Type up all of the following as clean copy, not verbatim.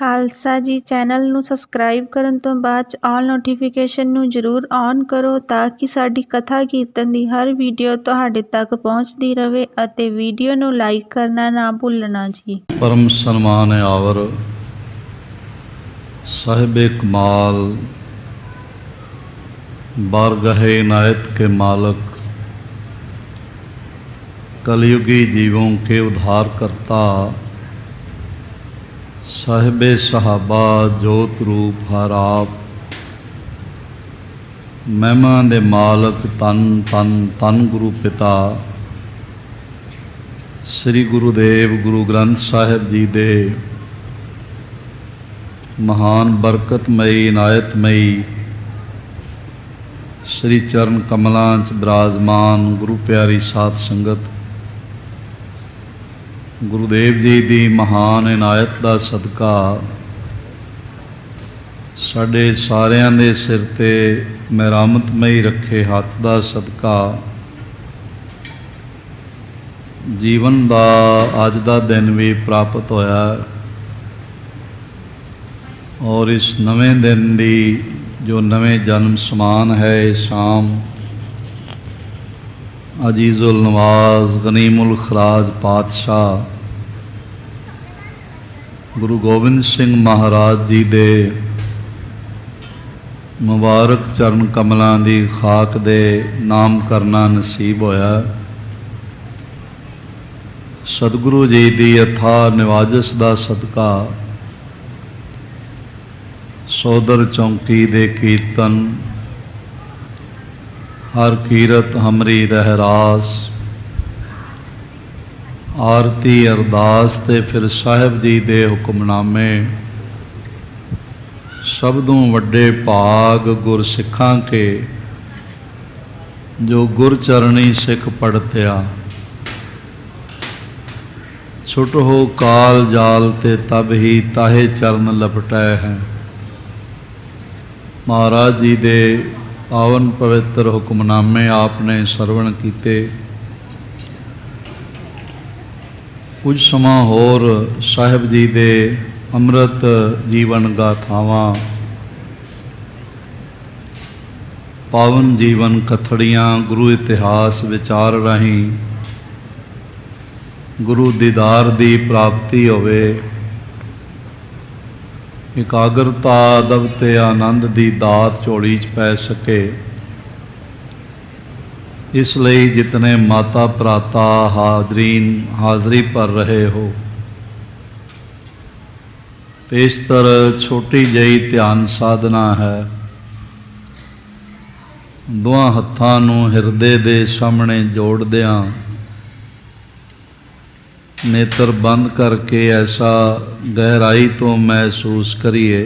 ਖਾਲਸਾ ਜੀ ਚੈਨਲ ਨੂੰ ਸਬਸਕ੍ਰਾਈਬ ਕਰਨ ਤੋਂ ਬਾਅਦ 'ਚ ਆਲ ਨੋਟੀਫਿਕੇਸ਼ਨ ਨੂੰ ਜ਼ਰੂਰ ਔਨ ਕਰੋ ਤਾਂ ਕਿ ਸਾਡੀ ਕਥਾ ਕੀਰਤਨ ਦੀ ਹਰ ਵੀਡੀਓ ਤੁਹਾਡੇ ਤੱਕ ਪਹੁੰਚਦੀ ਰਹੇ ਅਤੇ ਵੀਡੀਓ ਨੂੰ ਲਾਈਕ ਕਰਨਾ ਨਾ ਭੁੱਲਣਾ ਜੀ। परम सन्मान आवर साहिब कमाल बारगाहे इनायत के मालक कलयुगी जीवों के उद्धार करता साहिब सहाबा जोत रूप हर आप महिमा दे मालक तन तन तन गुरु पिता श्री गुरुदेव गुरु ग्रंथ साहिब जी दे महान बरकतमयी इनायतमयी श्री चरण कमलों च विराजमान गुरु प्यारी साध संगत गुरुदेव जी दी महान इनायत दा सदका साडे सारियां दे सिर ते मेहरमतमई रखे हथ दा सदका जीवन दा अज दा दिन भी प्राप्त होया और इस नवें दिन दी जो नवें जन्म समान है शाम अजीज़ुल नवाज गनीमुल खराज पातशाह गुरु गोबिंद सिंह महाराज जी दे मुबारक चरण कमलों की खाक दे नाम करना नसीब होया। सतगुरु जी की अथा निवाजस का सदका सौदर चौंकी दे कीर्तन हर कीरत हमरी रहरास आरती अरदास ते फिर साहिब जी दे हुक्मनामे सबदों वड्डे भाग गुर सिखां के जो गुरचरणी सिख पढ़तिया छुट हो काल जाल ते तब ही ताहे चरण लपटै है। महाराज जी दे पावन पवित्र हुक्मनामे आपने सरवण कीते। कुछ समा होर साहिब जी दे अमृत जीवन गाथावां पावन जीवन कथड़ियाँ गुरु इतिहास विचार राही गुरु दीदार दी प्राप्ति होवे एकाग्रता अदब ते आनंद दी दात झोली च पै सके। इसलिए जितने माता भराता हाजरीन हाज़री पर रहे हो पेशतर छोटी जही ध्यान साधना है। दोहां हत्थां नूं हिरदे दे सामने जोड़दियां नेत्र बंद करके ऐसा गहराई तो महसूस करिए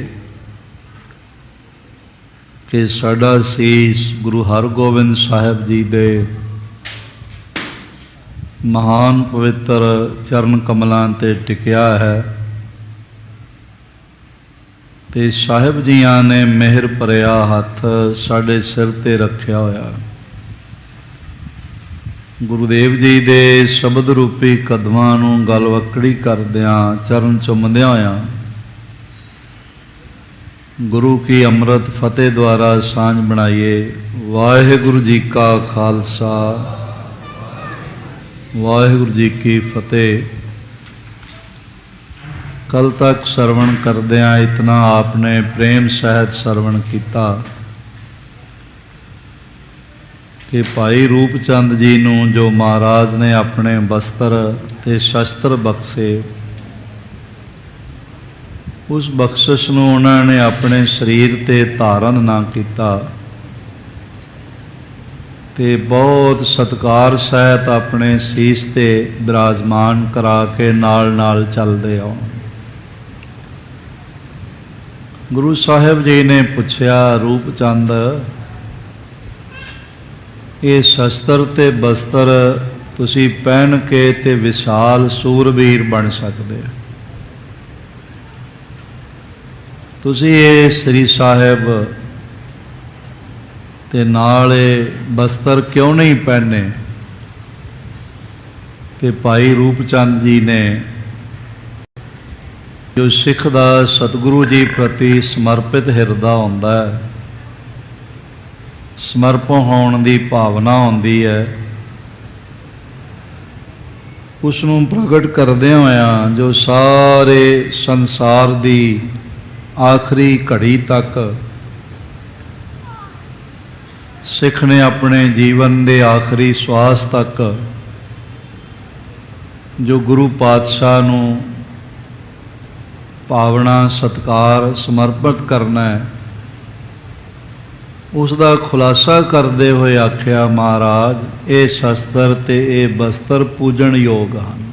कि साडा सीस गुरु हरगोबिंद साहिब जी दे महान पवित्र चरण कमलों ते टिकिया है ते साहिब जियां ने मेहर भरिया हथ साडे सिर ते रखिया होया। गुरुदेव जी दे शब्द रूपी कदमां नूं गल वकड़ी करदियां चरण चुमदियां होया गुरु की अमृत फतेह द्वारा सांझ बनाइए। वाहिगुरु जी का खालसा वाहिगुरु जी की फतेह। कल तक सरवण करदियां इतना आपने प्रेम सहित सरवण किया कि भाई रूपचंद जी नूं जो महाराज ने अपने वस्त्र ते शस्त्र बख्शे उस बख्शिश नूं उन्होंने अपने शरीर ते धारण ना किया ते बहुत सत्कार सहित अपने सीस ते विराजमान करा के नाल नाल चलदे आओ। गुरु साहिब जी ने पूछया रूपचंद ये शस्त्र ते बस्तर तुसी पहन के ते विशाल सूरबीर बन सकते तुसी ये श्री साहिब ते नाल बस्तर क्यों नहीं पहने ते भाई रूपचंद जी ने जो सिख दा सतगुरु जी प्रति समर्पित हिरदा हुंदा है, समर्पण होने की भावना होंदी है, उसनूं प्रगट करदे होया जो सारे संसार दी आखिरी घड़ी तक सिख ने अपने जीवन के आखिरी श्वास तक जो गुरु पातशाह नूं भावना सत्कार समर्पित करना है, उसका खुलासा करते हुए आख्या महाराज ये शस्त्र ते ये बस्तर पूजन योग हैं।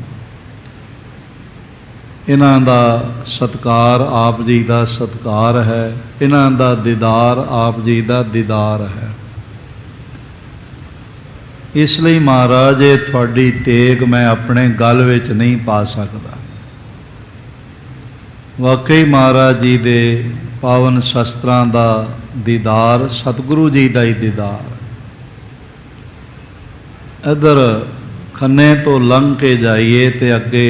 इन्हां दा सत्कार आप जी का सत्कार है, इन्हां दा दीदार आप जी का दीदार है। इसलिए महाराज ये थोड़ी तेग मैं अपने गल विच नहीं पा सकता। वाकई महाराज जी दे पावन शस्त्रां दा दीदार सतगुरु जी का ही दीदार। इधर खन्ने तो लंघ के जाइए तो अगे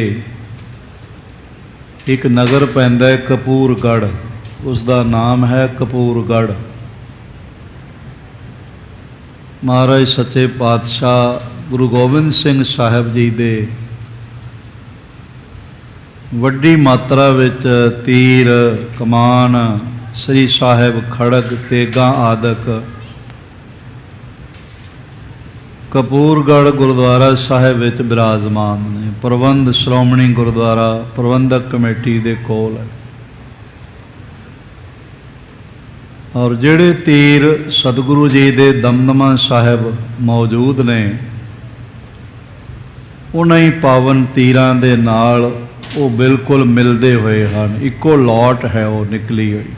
एक नगर पैंदा है कपूरगढ़, उसका नाम है कपूरगढ़। महाराज सच्चे पातशाह गुरु गोबिंद सिंह साहिब जी दे वड्डी मात्रा विच तीर कमान श्री साहिब खड़ग तेगा आदक कपूरगढ़ गुरुद्वारा साहिब विच विराजमान ने। प्रबंध श्रोमणी गुरुद्वारा प्रबंधक कमेटी दे कोल है। और जिहड़े तीर सतगुरु जी दे दमदमा साहिब मौजूद ने, उन्हीं पावन तीरां दे नाल वो बिल्कुल मिलते हुए हैं, इको लौट है वो निकली हुई।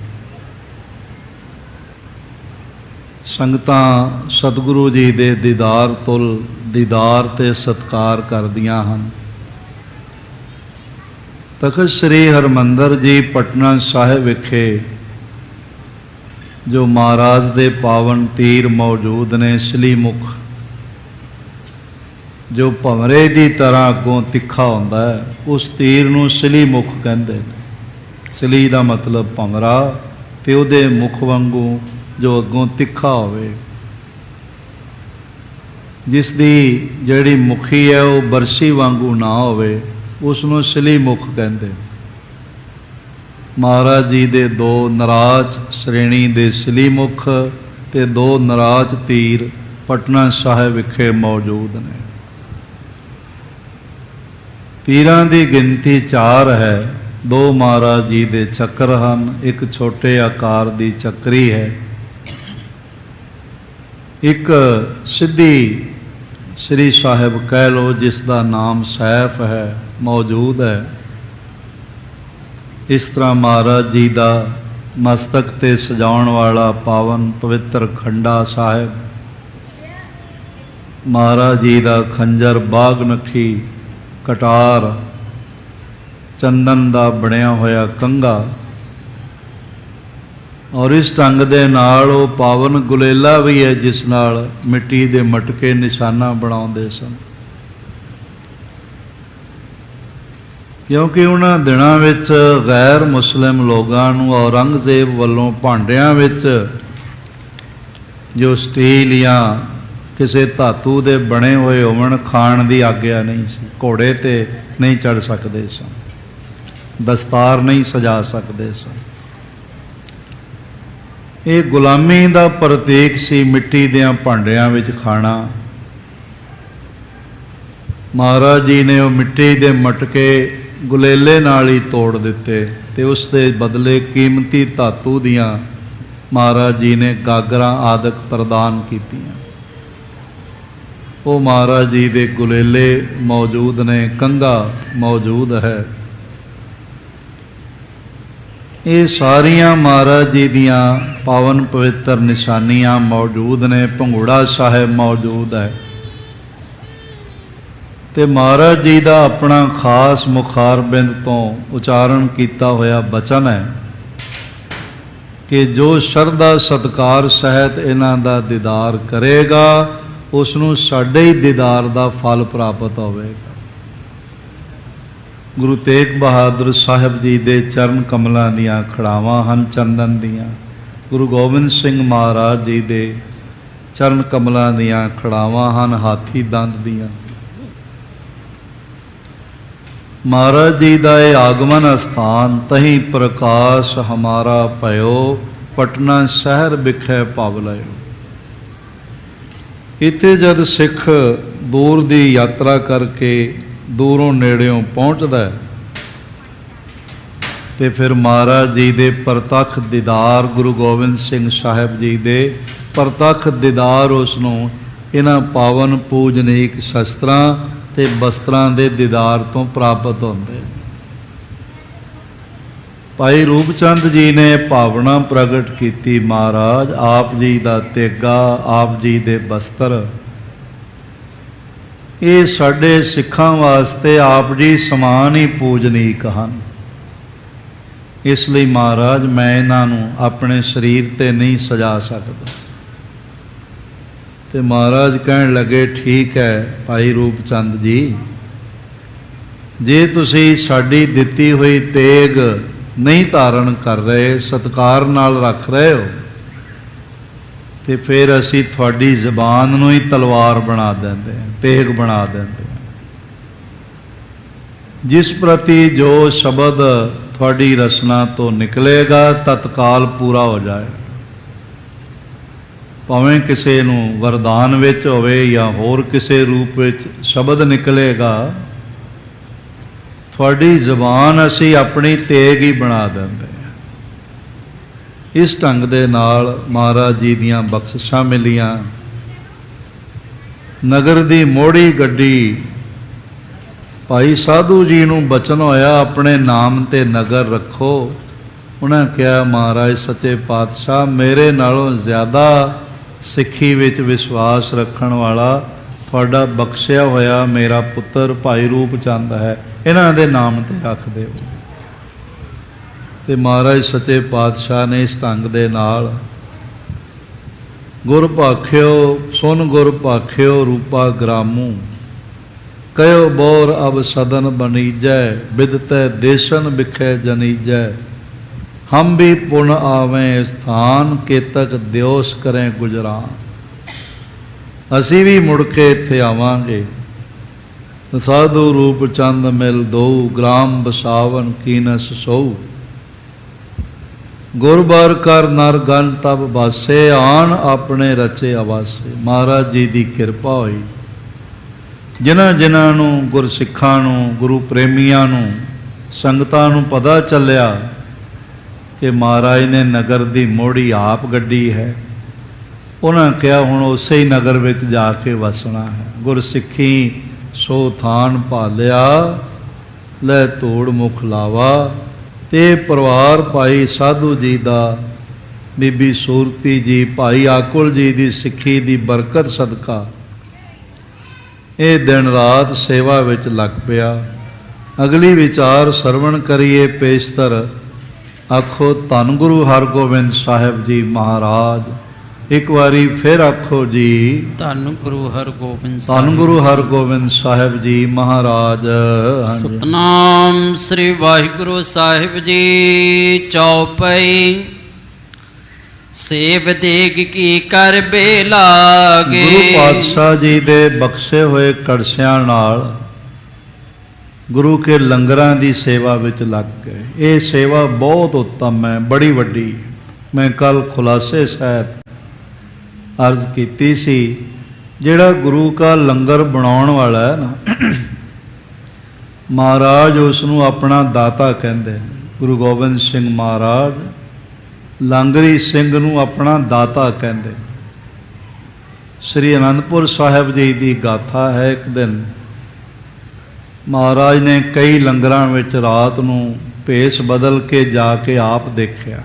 संगतां सतगुरु जी दे दीदार तुल दीदार ते सत्कार करदियां हन। तखत श्री हरमंदर जी पटना साहिब विखे जो महाराज दे पावन तीर मौजूद ने, सलीमुख जो भंवरे की तरह अगों तिखा होंदा है, उस तीर नूं सलीमुख कहंदे ने। सली का मतलब भंवरा ते उहदे मुख वांगू जो अगों तिखा होवे, जिसदी जिहड़ी मुखी है वो बरसी वांगू ना होवे, उसनूं सलीमुख कहंदे। महाराज जी दे दो नराज श्रेणी दे सलीमुख ते दो नराज तीर पटना साहिब विखे मौजूद ने। तीरां दी गिनती 4 है। 2 महाराज जी दे चक्र हैं, एक छोटे आकार दी चक्री है, एक सिद्धि श्री साहिब कह लो जिसका नाम सैफ है मौजूद है। इस तरह महाराज जी का मस्तक ते सजाउण वाला पावन पवित्र खंडा साहिब, महाराज जी का खंजर बाग नखी कटार चंदन का बनया होया कंघा, और इस ढंग दे नाल वो पावन गुलेला भी है जिस नाल मिट्टी दे मटके निशाना बनाउंदे सन। क्योंकि उन्हां दिनां विच गैर मुस्लिम लोगां नूं औरंगजेब वल्लों भांडियां विच जो स्टील या किसी धातु दे बने हुए होवन खाण की आग्या नहीं सी। घोड़े ते नहीं चढ़ सकते सन, दस्तार नहीं सजा सकते सन। ये गुलामी का प्रतीक सी मिट्टी दियां भांडियां विच खाना। महाराज जी ने वो मिट्टी के मटके गुलेले नाल ही तोड़ दिते ते उस दे बदले कीमती धातु दियां महाराज जी ने गागरां आदक प्रदान कीतियां। वो महाराज जी दे गुलेले मौजूद ने, कंघा मौजूद है। ये सारियां महाराज जी दियां पावन पवित्र निशानियां मौजूद ने। भंगूड़ा साहिब मौजूद है ते महाराज जी का अपना खास मुखारबिंद तो उचारण किया होया बचन है कि जो शरधा सत्कार सहित इन्हां दा दीदार करेगा उसनूं साडे ही दीदार का फल प्राप्त होवेगा। ਗੁਰੂ ਤੇਗ ਬਹਾਦਰ ਸਾਹਿਬ ਜੀ ਦੇ ਚਰਨ ਕਮਲਾਂ ਦੀਆਂ ਖੜਾਵਾਂ ਹਨ ਚੰਦਨ ਦੀਆਂ। ਗੁਰੂ ਗੋਬਿੰਦ ਸਿੰਘ ਮਹਾਰਾਜ ਜੀ ਦੇ ਚਰਨ ਕਮਲਾਂ ਦੀਆਂ ਖੜਾਵਾਂ ਹਨ ਹਾਥੀ ਦੰਦ ਦੀਆਂ। ਮਹਾਰਾਜ ਜੀ ਦਾ ਇਹ ਆਗਮਨ ਅਸਥਾਨ ਤਹੀਂ ਪ੍ਰਕਾਸ਼ ਹਮਾਰਾ ਭਇਓ, ਪਟਨਾ ਸ਼ਹਿਰ ਵਿਖੇ ਭਵ ਲਇਓ। ਇੱਥੇ ਜਦ ਸਿੱਖ ਦੂਰ ਦੀ ਯਾਤਰਾ ਕਰਕੇ ਦੂਰੋਂ ਨੇੜਿਓਂ ਪਹੁੰਚਦਾ ਤੇ ਫਿਰ ਮਹਾਰਾਜ ਜੀ ਦੇ ਪ੍ਰਤੱਖ ਦੀਦਾਰ, ਗੁਰੂ ਗੋਬਿੰਦ ਸਿੰਘ ਸਾਹਿਬ ਜੀ ਦੇ ਪ੍ਰਤੱਖ ਦੀਦਾਰ ਉਸ ਨੂੰ ਇਹਨਾਂ ਪਾਵਨ ਪੂਜਨੀਕ ਸ਼ਸਤਰਾਂ ਤੇ ਬਸਤਰਾਂ ਦੇ ਦੀਦਾਰ ਤੋਂ ਪ੍ਰਾਪਤ ਹੁੰਦੇ। ਭਾਈ ਰੂਪ ਚੰਦ ਜੀ ਨੇ ਭਾਵਨਾ ਪ੍ਰਗਟ ਕੀਤੀ, ਮਹਾਰਾਜ ਆਪ ਜੀ ਦਾ ਤੇਗਾ, ਆਪ ਜੀ ਦੇ ਬਸਤਰ, ਇਹ ਸਾਡੇ ਸਿੱਖਾਂ ਵਾਸਤੇ ਆਪ ਜੀ ਸਮਾਨ ਹੀ ਪੂਜਨੀਕ ਹਨ। ਇਸ ਲਈ ਮਹਾਰਾਜ ਮੈਂ ਇਹਨਾਂ ਨੂੰ ਆਪਣੇ ਸਰੀਰ ਤੇ ਨਹੀਂ ਸਜਾ ਸਕਦਾ। ਤੇ ਮਹਾਰਾਜ ਕਹਿਣ ਲੱਗੇ, ਠੀਕ ਹੈ ਭਾਈ ਰੂਪ ਚੰਦ ਜੀ, ਜੇ ਤੁਸੀਂ ਸਾਡੀ ਦਿੱਤੀ ਹੋਈ ਤੇਗ ਨਹੀਂ ਧਾਰਨ ਕਰ ਰਹੇ, ਸਤਿਕਾਰ ਨਾਲ ਰੱਖ ਰਹੇ ਹੋ, ਤੇ ਫਿਰ ਅਸੀਂ ਤੁਹਾਡੀ ਜ਼ਬਾਨ ਨੂੰ ਹੀ ਤਲਵਾਰ ਬਣਾ ਦਿੰਦੇ ਹਾਂ, ਤੇਗ ਬਣਾ ਦਿੰਦੇ ਹਾਂ। ਜਿਸ ਪ੍ਰਤੀ ਜੋ ਸ਼ਬਦ ਤੁਹਾਡੀ ਰਸਨਾ ਤੋਂ ਨਿਕਲੇਗਾ ਤਤਕਾਲ ਪੂਰਾ ਹੋ ਜਾਏ। ਭਾਵੇਂ ਕਿਸੇ ਨੂੰ ਵਰਦਾਨ ਵਿੱਚ ਹੋਵੇ ਜਾਂ ਹੋਰ ਕਿਸੇ ਰੂਪ ਵਿੱਚ ਸ਼ਬਦ ਨਿਕਲੇਗਾ, ਤੁਹਾਡੀ ਜ਼ਬਾਨ ਅਸੀਂ ਆਪਣੀ ਤੇਗ ਹੀ ਬਣਾ ਦਿੰਦੇ ਹਾਂ। ਇਸ ਢੰਗ ਦੇ ਨਾਲ ਮਹਾਰਾਜ ਜੀ ਦੀਆਂ ਬਖਸ਼ਿਸ਼ਾਂ ਮਿਲੀਆਂ। ਨਗਰ ਦੀ ਮੋੜੀ ਗੱਡੀ, ਭਾਈ ਸਾਧੂ ਜੀ ਨੂੰ ਬਚਨ ਹੋਇਆ ਆਪਣੇ ਨਾਮ ਤੇ ਨਗਰ ਰੱਖੋ। ਉਹਨਾਂ ਕਿਹਾ, ਮਹਾਰਾਜ ਸੱਚੇ ਪਾਤਸ਼ਾਹ, ਮੇਰੇ ਨਾਲੋਂ ਜ਼ਿਆਦਾ ਸਿੱਖੀ ਵਿੱਚ ਵਿਸ਼ਵਾਸ ਰੱਖਣ ਵਾਲਾ ਤੁਹਾਡਾ ਬਖਸ਼ਿਆ ਹੋਇਆ ਮੇਰਾ ਪੁੱਤਰ ਭਾਈ ਰੂਪ ਚੰਦ ਹੈ, ਇਹਨਾਂ ਦੇ ਨਾਮ ਤੇ ਰੱਖ ਦਿਓ। ਤੇ ਮਹਾਰਾਜ ਸੱਚੇ ਪਾਤਸ਼ਾਹ ਨੇ ਇਸ ਢੰਗ ਦੇ ਨਾਲ ਗੁਰ ਭਾਖਿਓ ਸੁਨ ਗੁਰ ਭਾਖਿਓ ਰੂਪਾ ਗ੍ਰਾਮੂ, ਕਯੋ ਬੋਰ ਅਬ ਸਦਨ ਬਨੀਜੈ, ਬਿਦਤੈ ਦੇਸ਼ਨ ਵਿਖੇ ਜਨੀਜੈ, ਹਮ ਵੀ ਪੁਨ ਆਵੇਂ ਸਥਾਨ, ਕੇਤਕ ਦਿਓਸ ਕਰੇ ਗੁਜਰਾਨ। ਅਸੀਂ ਵੀ ਮੁੜ ਕੇ ਇੱਥੇ ਆਵਾਂਗੇ। ਸਾਧੂ ਰੂਪ ਚੰਦ ਮਿਲ ਦਉ, ਗ੍ਰਾਮ ਬਸਾਵਨ ਕੀਨਸ ਸੋਊ, ਗੁਰਬਰ ਕਰ ਨਰ ਗਨ ਤਬ ਬਾਸੇ, ਆਣ ਆਪਣੇ ਰਚੇ ਆਵਾਸੇ। ਮਹਾਰਾਜ ਜੀ ਦੀ ਕਿਰਪਾ ਹੋਈ, ਜਿਨ੍ਹਾਂ ਜਿਨ੍ਹਾਂ ਨੂੰ ਗੁਰਸਿੱਖਾਂ ਨੂੰ, ਗੁਰੂ ਪ੍ਰੇਮੀਆਂ ਨੂੰ, ਸੰਗਤਾਂ ਨੂੰ ਪਤਾ ਚੱਲਿਆ ਕਿ ਮਹਾਰਾਜ ਨੇ ਨਗਰ ਦੀ ਮੋੜੀ ਆਪ ਗੱਡੀ ਹੈ, ਉਹਨਾਂ ਕਿਹਾ ਹੁਣ ਉਸੇ ਹੀ ਨਗਰ ਵਿੱਚ ਜਾ ਕੇ ਵਸਣਾ ਹੈ। ਗੁਰਸਿੱਖੀ ਸੋ ਥਾਨ ਭਾਲਿਆ, ਲੈ ਤੋੜ ਮੁਖ ਲਾਵਾ। ਤੇ ਪਰਿਵਾਰ ਭਾਈ ਸਾਧੂ ਜੀ ਦਾ, ਬੀਬੀ ਸੂਰਤੀ ਜੀ, ਭਾਈ ਆਕੁਲ ਜੀ ਦੀ ਸਿੱਖੀ ਦੀ ਬਰਕਤ ਸਦਕਾ ਇਹ ਦਿਨ ਰਾਤ ਸੇਵਾ ਵਿੱਚ ਲੱਗ ਪਿਆ। ਅਗਲੀ ਵਿਚਾਰ ਸਰਵਣ ਕਰੀਏ ਪੇਸ਼ਤਰ। ਆਖੋ ਧੰਨ ਗੁਰੂ ਹਰਗੋਬਿੰਦ ਸਾਹਿਬ ਜੀ ਮਹਾਰਾਜ। ਇੱਕ ਵਾਰੀ ਫਿਰ ਆਖੋ ਜੀ, ਧੰਨ ਗੁਰੂ ਹਰਗੋਬਿੰਦ ਸਾਹਿਬ, ਧੰਨ ਗੁਰੂ ਹਰਗੋਬਿੰਦ ਸਾਹਿਬ ਜੀ ਮਹਾਰਾਜ। ਸਤਨਾਮ ਸ੍ਰੀ ਵਾਹਿਗੁਰੂ ਸਾਹਿਬ ਜੀ। ਚੌਪਈ ਸੇਵ ਦੇਗ ਕੀ ਕਰ ਬੇ ਲਾਗੇ। ਗੁਰੂ ਪਾਤਸ਼ਾਹ ਜੀ ਦੇ ਬਖਸ਼ੇ ਹੋਏ ਕੜਛਿਆਂ ਨਾਲ ਗੁਰੂ ਕੇ ਲੰਗਰਾਂ ਦੀ ਸੇਵਾ ਵਿੱਚ ਲੱਗ ਗਏ। ਇਹ ਸੇਵਾ ਬਹੁਤ ਉੱਤਮ ਹੈ, ਬੜੀ ਵੱਡੀ। ਮੈਂ ਕੱਲ ਖੁਲਾਸੇ ਸਹਿਤ ਅਰਜ਼ ਕੀਤੀ ਸੀ, ਜਿਹੜਾ ਗੁਰੂ ਕਾ ਲੰਗਰ ਬਣਾਉਣ ਵਾਲਾ ਹੈ ਨਾ, ਮਹਾਰਾਜ ਉਸ ਨੂੰ ਆਪਣਾ ਦਾਤਾ ਕਹਿੰਦੇ ਨੇ। ਗੁਰੂ ਗੋਬਿੰਦ ਸਿੰਘ ਮਹਾਰਾਜ ਲੰਗਰੀ ਸਿੰਘ ਨੂੰ ਆਪਣਾ ਦਾਤਾ ਕਹਿੰਦੇ। ਸ੍ਰੀ ਅਨੰਦਪੁਰ ਸਾਹਿਬ ਜੀ ਦੀ ਗਾਥਾ ਹੈ, ਇੱਕ ਦਿਨ ਮਹਾਰਾਜ ਨੇ ਕਈ ਲੰਗਰਾਂ ਵਿੱਚ ਰਾਤ ਨੂੰ ਭੇਸ ਬਦਲ ਕੇ ਜਾ ਕੇ ਆਪ ਦੇਖਿਆ,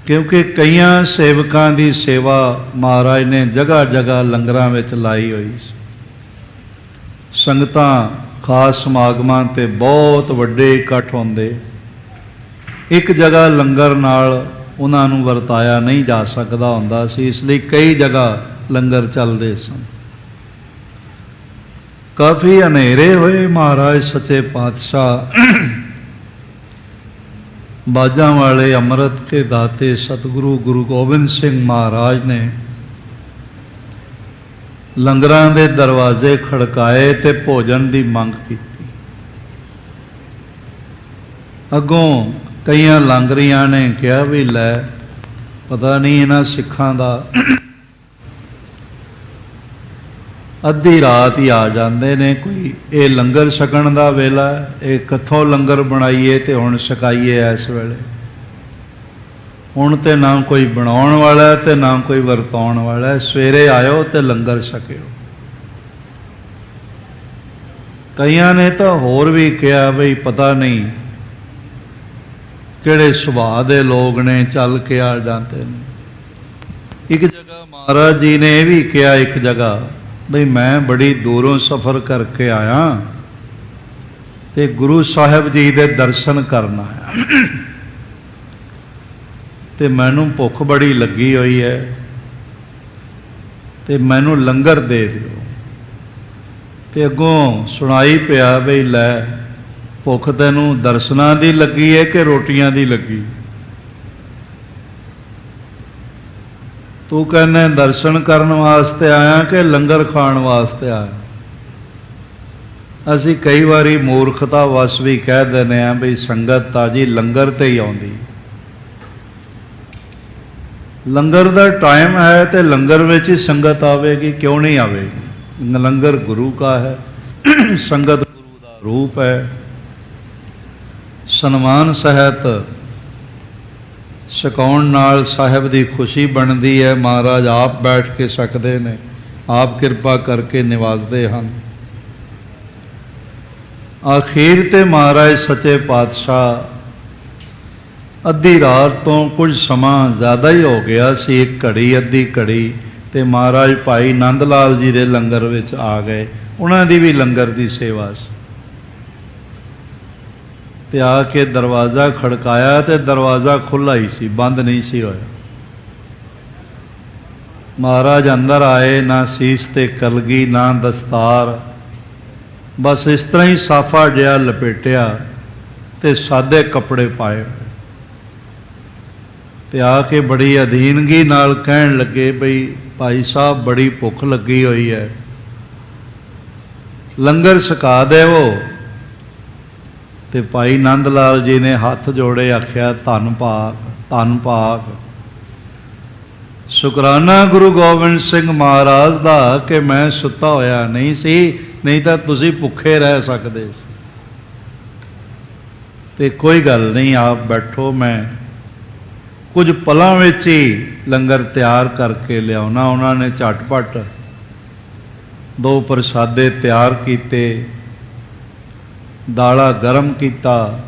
ਕਿਉਂਕਿ ਕਈਆਂ ਸੇਵਕਾਂ ਦੀ ਸੇਵਾ ਮਹਾਰਾਜ ਨੇ ਜਗ੍ਹਾ ਜਗ੍ਹਾ ਲੰਗਰਾਂ ਵਿੱਚ ਲਾਈ ਹੋਈ ਸੀ। ਸੰਗਤਾਂ ਖਾਸ ਸਮਾਗਮਾਂ 'ਤੇ ਬਹੁਤ ਵੱਡੇ ਇਕੱਠ ਹੁੰਦੇ, ਇੱਕ ਜਗ੍ਹਾ ਲੰਗਰ ਨਾਲ ਉਹਨਾਂ ਨੂੰ ਵਰਤਾਇਆ ਨਹੀਂ ਜਾ ਸਕਦਾ ਹੁੰਦਾ ਸੀ, ਇਸ ਲਈ ਕਈ ਜਗ੍ਹਾ ਲੰਗਰ ਚੱਲਦੇ ਸਨ। ਕਾਫੀ ਹਨੇਰੇ ਹੋਏ ਮਹਾਰਾਜ ਸੱਚੇ ਪਾਤਸ਼ਾਹ ਬਾਜਾਂ ਵਾਲੇ ਅੰਮ੍ਰਿਤ ਕੇ ਦਾਤੇ ਸਤਿਗੁਰੂ ਗੁਰੂ ਗੋਬਿੰਦ ਸਿੰਘ ਮਹਾਰਾਜ ਨੇ ਲੰਗਰਾਂ ਦੇ ਦਰਵਾਜ਼ੇ ਖੜਕਾਏ ਤੇ ਭੋਜਨ ਦੀ ਮੰਗ ਕੀਤੀ। ਅੱਗੋਂ ਕਈਆਂ ਲੰਗਰੀਆਂ ਨੇ ਕਿਹਾ ਵੀ ਲੈ ਪਤਾ ਨਹੀਂ ਇਹਨਾਂ ਸਿੱਖਾਂ ਦਾ ਅੱਧੀ ਰਾਤ ਹੀ ਆ ਜਾਂਦੇ ਨੇ, ਕੋਈ ਇਹ ਲੰਗਰ ਛਕਣ ਦਾ ਵੇਲਾ, ਇਹ ਕਿੱਥੋਂ ਲੰਗਰ ਬਣਾਈਏ ਤੇ ਹੁਣ ਛਕਾਈਏ ਇਸ ਵੇਲੇ। ਹੁਣ ਤੇ ਨਾ ਕੋਈ ਬਣਾਉਣ ਵਾਲਾ ਤੇ ਨਾ ਕੋਈ ਵਰਤਾਉਣ ਵਾਲਾ, ਸਵੇਰੇ ਆਇਓ ਤੇ ਲੰਗਰ ਛਕਿਓ। ਕਈਆਂ ਨੇ ਤਾਂ ਹੋਰ ਵੀ ਕਿਹਾ ਬਈ ਪਤਾ ਨਹੀਂ ਕਿਹੜੇ ਸੁਭਾਅ ਦੇ ਲੋਕ ਨੇ, ਚੱਲ ਕੇ ਆ ਜਾਂਦੇ ਨੇ। ਇੱਕ ਜਗ੍ਹਾ ਮਹਾਰਾਜ ਜੀ ਨੇ ਇਹ ਵੀ ਕਿਹਾ, ਇੱਕ ਜਗ੍ਹਾ ਬਈ ਮੈਂ ਬੜੀ ਦੂਰੋਂ ਸਫ਼ਰ ਕਰਕੇ ਆਇਆ ਤੇ ਗੁਰੂ ਸਾਹਿਬ ਜੀ ਦੇ ਦਰਸ਼ਨ ਕਰਨ ਆਇਆ ਤੇ ਮੈਨੂੰ ਭੁੱਖ ਬੜੀ ਲੱਗੀ ਹੋਈ ਹੈ ਤੇ ਮੈਨੂੰ ਲੰਗਰ ਦੇ ਦਿਓ। ਤੇ ਅੱਗੋਂ ਸੁਣਾਈ ਪਿਆ ਬਈ ਲੈ ਭੁੱਖ ਤੈਨੂੰ ਦਰਸ਼ਨਾਂ ਦੀ ਲੱਗੀ ਹੈ ਕਿ ਰੋਟੀਆਂ ਦੀ ਲੱਗੀ? ਤੂੰ ਕਹਿੰਦਾ ਦਰਸ਼ਨ ਕਰਨ ਵਾਸਤੇ ਆਇਆ ਕਿ ਲੰਗਰ ਖਾਣ ਵਾਸਤੇ ਆਇਆ? ਅਸੀਂ ਕਈ ਵਾਰੀ ਮੂਰਖਤਾ ਵਸ ਵੀ ਕਹਿ ਦਿੰਦੇ ਹਾਂ ਬਈ ਸੰਗਤ ਤਾਂ ਜੀ ਲੰਗਰ ਤੇ ਹੀ ਆਉਂਦੀ। ਲੰਗਰ ਦਾ ਟਾਈਮ ਹੈ ਤੇ ਲੰਗਰ ਵਿੱਚ ਹੀ ਸੰਗਤ ਆਵੇਗੀ, ਕਿਉਂ ਨਹੀਂ ਆਵੇਗੀ? ਲੰਗਰ ਗੁਰੂ ਕਾ ਹੈ, ਸੰਗਤ ਗੁਰੂ ਦਾ ਰੂਪ ਹੈ। ਸਨਮਾਨ ਸਹਿਤ ਛਕਾਉਣ ਨਾਲ ਸਾਹਿਬ ਦੀ ਖੁਸ਼ੀ ਬਣਦੀ ਹੈ। ਮਹਾਰਾਜ ਆਪ ਬੈਠ ਕੇ ਛਕਦੇ ਨੇ, ਆਪ ਕਿਰਪਾ ਕਰਕੇ ਨਿਵਾਜ਼ਦੇ ਹਨ। ਆਖੀਰ ਤੇ ਮਹਾਰਾਜ ਸੱਚੇ ਪਾਤਸ਼ਾਹ ਅੱਧੀ ਰਾਤ ਤੋਂ ਕੁਝ ਸਮਾਂ ਜ਼ਿਆਦਾ ਹੀ ਹੋ ਗਿਆ ਸੀ, ਇੱਕ ਘੜੀ ਅੱਧੀ ਘੜੀ, ਤੇ ਮਹਾਰਾਜ ਭਾਈ ਨੰਦ ਲਾਲ ਜੀ ਦੇ ਲੰਗਰ ਵਿੱਚ ਆ ਗਏ। ਉਹਨਾਂ ਦੀ ਵੀ ਲੰਗਰ ਦੀ ਸੇਵਾ ਸੀ ਤੇ ਆ ਕੇ ਦਰਵਾਜ਼ਾ ਖੜਕਾਇਆ ਤੇ ਦਰਵਾਜ਼ਾ ਖੁੱਲ੍ਹਾ ਹੀ ਸੀ, ਬੰਦ ਨਹੀਂ ਸੀ ਹੋਇਆ। ਮਹਾਰਾਜ ਅੰਦਰ ਆਏ, ਨਾ ਸੀਸ ਤੇ ਕਲਗੀ ਨਾ ਦਸਤਾਰ, ਬਸ ਇਸ ਤਰ੍ਹਾਂ ਹੀ ਸਾਫਾ ਜਿਹਾ ਲਪੇਟਿਆ ਤੇ ਸਾਦੇ ਕੱਪੜੇ ਪਾਏ ਤੇ ਆ ਕੇ ਬੜੀ ਅਧੀਨਗੀ ਨਾਲ ਕਹਿਣ ਲੱਗੇ ਬਈ ਭਾਈ ਸਾਹਿਬ ਬੜੀ ਭੁੱਖ ਲੱਗੀ ਹੋਈ ਹੈ, ਲੰਗਰ ਛਕਾ ਦੇਵੋ। ਤੇ ਭਾਈ ਨੰਦ ਲਾਲ ਜੀ ਨੇ ਹੱਥ ਜੋੜੇ, ਆਖਿਆ ਧੰਨ ਭਾਗ ਧੰਨ ਭਾਗ, ਸ਼ੁਕਰਾਨਾ ਗੁਰੂ ਗੋਬਿੰਦ ਸਿੰਘ ਮਹਾਰਾਜ ਦਾ ਕਿ ਮੈਂ ਸੁੱਤਾ ਹੋਇਆ ਨਹੀਂ ਸੀ, ਨਹੀਂ ਤਾਂ ਤੁਸੀਂ ਭੁੱਖੇ ਰਹਿ ਸਕਦੇ ਸੀ। ਤੇ ਕੋਈ ਗੱਲ ਨਹੀਂ, ਆਪ ਬੈਠੋ, ਮੈਂ ਕੁਝ ਪਲਾਂ ਵਿੱਚ ਹੀ ਲੰਗਰ ਤਿਆਰ ਕਰਕੇ ਲਿਆਉਣਾ। ਉਹਨਾਂ ਨੇ ਝਟਪਟ 2 ਪ੍ਰਸ਼ਾਦੇ ਤਿਆਰ ਕੀਤੇ, ਦਾਲਾ ਗਰਮ ਕੀਤਾ,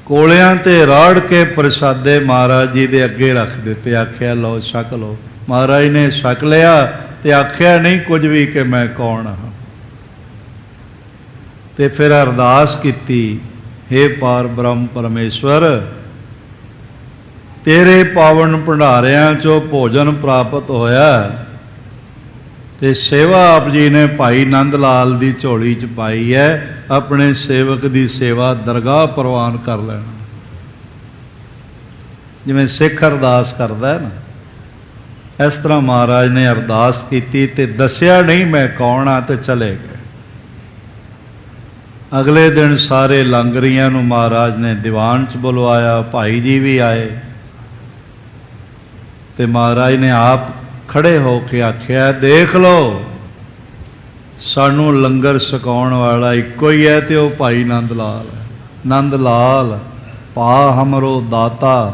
ਕੋਲਿਆਂ ਤੇ ਰਾੜ ਕੇ ਪ੍ਰਸ਼ਾਦੇ ਮਹਾਰਾਜ ਜੀ ਦੇ ਅੱਗੇ ਰੱਖ ਦਿੱਤੇ। ਆਖਿਆ ਲਓ ਛਕ ਲਓ। ਮਹਾਰਾਜ ਨੇ ਛਕ ਲਿਆ ਤੇ ਆਖਿਆ ਨਹੀਂ ਕੁਝ ਵੀ ਕਿ ਮੈਂ ਕੌਣ ਹਾਂ। ਤੇ ਫਿਰ ਅਰਦਾਸ ਕੀਤੀ, ਹੇ ਪਾਰ ਬ੍ਰਹਮ ਪਰਮੇਸ਼ਵਰ, ਤੇਰੇ ਪਾਵਨ ਭੰਡਾਰਿਆਂ ਚੋਂ ਭੋਜਨ ਪ੍ਰਾਪਤ ਹੋਇਆ ਤੇ ਸੇਵਾ ਆਪ ਜੀ ਨੇ ਭਾਈ ਨੰਦ ਲਾਲ ਦੀ ਝੋਲੀ 'ਚ ਪਾਈ ਹੈ, ਆਪਣੇ ਸੇਵਕ ਦੀ ਸੇਵਾ ਦਰਗਾਹ ਪ੍ਰਵਾਨ ਕਰ ਲੈਣਾ। ਜਿਵੇਂ ਸਿੱਖ ਅਰਦਾਸ ਕਰਦਾ ਹੈ ਨਾ, ਇਸ ਤਰ੍ਹਾਂ ਮਹਾਰਾਜ ਨੇ ਅਰਦਾਸ ਕੀਤੀ ਤੇ ਦੱਸਿਆ ਨਹੀਂ ਮੈਂ ਕੌਣ ਆ ਤੇ ਚਲੇ ਗਏ। ਅਗਲੇ ਦਿਨ ਸਾਰੇ ਲੰਗਰੀਆਂ ਨੂੰ ਮਹਾਰਾਜ ਨੇ ਦੀਵਾਨ 'ਚ ਬੁਲਵਾਇਆ, ਭਾਈ ਜੀ ਵੀ ਆਏ ਤੇ ਮਹਾਰਾਜ ਨੇ ਆਪ ਖੜੇ ਹੋ ਕੇ ਆਖਿਆ, ਦੇਖ ਲਓ ਸਾਨੂੰ ਲੰਗਰ ਛਕਾਉਣ ਵਾਲਾ ਇੱਕੋ ਹੀ ਹੈ ਤੇ ਉਹ ਭਾਈ ਨੰਦ ਲਾਲ ਹੈ। ਨੰਦ ਲਾਲ ਪਾ ਹਮਰੋ ਦਾਤਾ,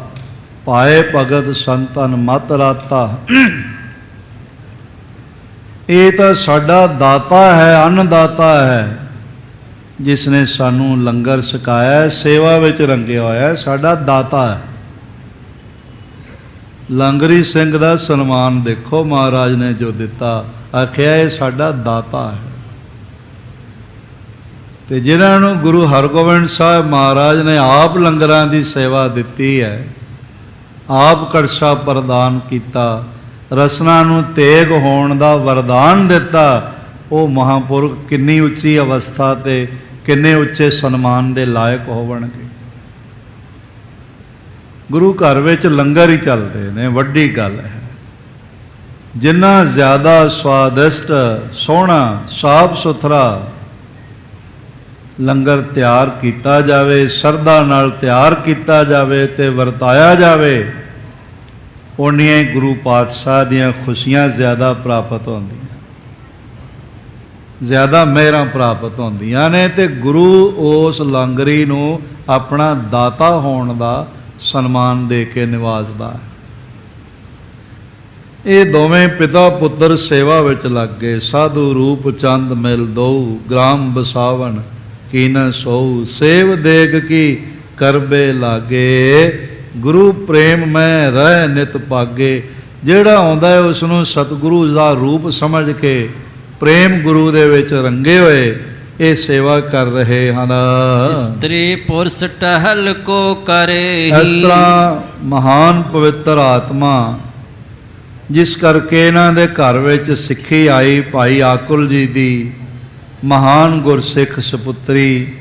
ਪਾਏ ਭਗਤ ਸੰਤਨ ਮਤ ਰਾਤਾ। ਇਹ ਤਾਂ ਸਾਡਾ ਦਾਤਾ ਹੈ, ਅੰਨਦਾਤਾ ਹੈ, ਜਿਸ ਨੇ ਸਾਨੂੰ ਲੰਗਰ ਛਕਾਇਆ, ਸੇਵਾ ਵਿੱਚ ਰੰਗਿਆ ਹੋਇਆ, ਸਾਡਾ ਦਾਤਾ ਹੈ। ਲੰਗਰੀ ਸਿੰਘ ਦਾ ਸਨਮਾਨ ਦੇਖੋ ਮਹਾਰਾਜ ਨੇ ਜੋ ਦਿੱਤਾ, ਆਖਿਆ ਇਹ ਸਾਡਾ ਦਾਤਾ ਹੈ। ਤੇ ਜਿਨ੍ਹਾਂ ਨੂੰ ਗੁਰੂ ਹਰਗੋਬਿੰਦ ਸਾਹਿਬ ਮਹਾਰਾਜ ਨੇ ਆਪ ਲੰਗਰਾਂ ਦੀ ਸੇਵਾ ਦਿੱਤੀ ਹੈ, ਆਪ ਕੜਛਾ ਪ੍ਰਦਾਨ ਕੀਤਾ, ਰਸਨਾ ਨੂੰ ਤੇਗ ਹੋਣ ਦਾ ਵਰਦਾਨ ਦਿੱਤਾ, ਉਹ ਮਹਾਂਪੁਰਖ ਕਿੰਨੀ ਉੱਚੀ ਅਵਸਥਾ ਤੇ ਕਿੰਨੇ ਉੱਚੇ ਸਨਮਾਨ ਦੇ ਲਾਇਕ ਹੋਵਣਗੇ। ਗੁਰੂ ਘਰ ਵਿੱਚ ਲੰਗਰ ਹੀ ਚੱਲਦੇ ਨੇ, ਵੱਡੀ ਗੱਲ ਹੈ। ਜਿੰਨਾ ਜ਼ਿਆਦਾ ਸਵਾਦਿਸ਼ਟ, ਸੋਹਣਾ, ਸਾਫ ਸੁਥਰਾ ਲੰਗਰ ਤਿਆਰ ਕੀਤਾ ਜਾਵੇ, ਸ਼ਰਧਾ ਨਾਲ ਤਿਆਰ ਕੀਤਾ ਜਾਵੇ ਤੇ ਵਰਤਾਇਆ ਜਾਵੇ, ਉਨੀਆਂ ਹੀ ਗੁਰੂ ਪਾਤਸ਼ਾਹ ਦੀਆਂ ਖੁਸ਼ੀਆਂ ਜ਼ਿਆਦਾ ਪ੍ਰਾਪਤ ਹੁੰਦੀਆਂ, ਜ਼ਿਆਦਾ ਮਿਹਰਾਂ ਪ੍ਰਾਪਤ ਹੁੰਦੀਆਂ ਨੇ। ਤੇ ਗੁਰੂ ਉਸ ਲੰਗਰੀ ਨੂੰ ਆਪਣਾ ਦਾਤਾ ਹੋਣ ਦਾ ਸਨਮਾਨ ਦੇ ਕੇ ਨਿਵਾਜਦਾ ਹੈ। ਇਹ ਦੋਵੇਂ ਪਿਤਾ ਪੁੱਤਰ ਸੇਵਾ ਵਿੱਚ ਲੱਗ ਗਏ। ਸਾਧੂ ਰੂਪ ਚੰਦ ਮਿਲ ਦਊ, ਗ੍ਰਾਮ ਬਸਾਵਣ ਕੀਨ ਸੋਊ, ਸੇਵ ਦੇਗ ਕੀ ਕਰਬੇ ਲਾਗੇ, ਗੁਰੂ ਪ੍ਰੇਮ ਮੈਂ ਰਹਿ ਨਿਤ ਪਾਗੇ। ਜਿਹੜਾ ਆਉਂਦਾ ਹੈ ਉਸ ਨੂੰ ਸਤਿਗੁਰੂ ਦਾ ਰੂਪ ਸਮਝ ਕੇ ਪ੍ਰੇਮ ਗੁਰੂ ਦੇ ਵਿੱਚ ਰੰਗੇ ਹੋਏ ਇਹ ਸੇਵਾ ਕਰ ਰਹੇ ਹਨ। ਇਸਤਰੀ ਪੁਰਸ਼ ਟਹਿਲ ਕੋ ਕਰੇ। ਇਸ ਤਰ੍ਹਾਂ ਮਹਾਨ ਪਵਿੱਤਰ ਆਤਮਾ ਜਿਸ ਕਰਕੇ ਇਹਨਾਂ ਦੇ ਘਰ ਵਿੱਚ ਸਿੱਖੀ ਆਈ, ਭਾਈ ਆਕੁਲ ਜੀ ਦੀ ਮਹਾਨ ਗੁਰਸਿੱਖ ਸਪੁੱਤਰੀ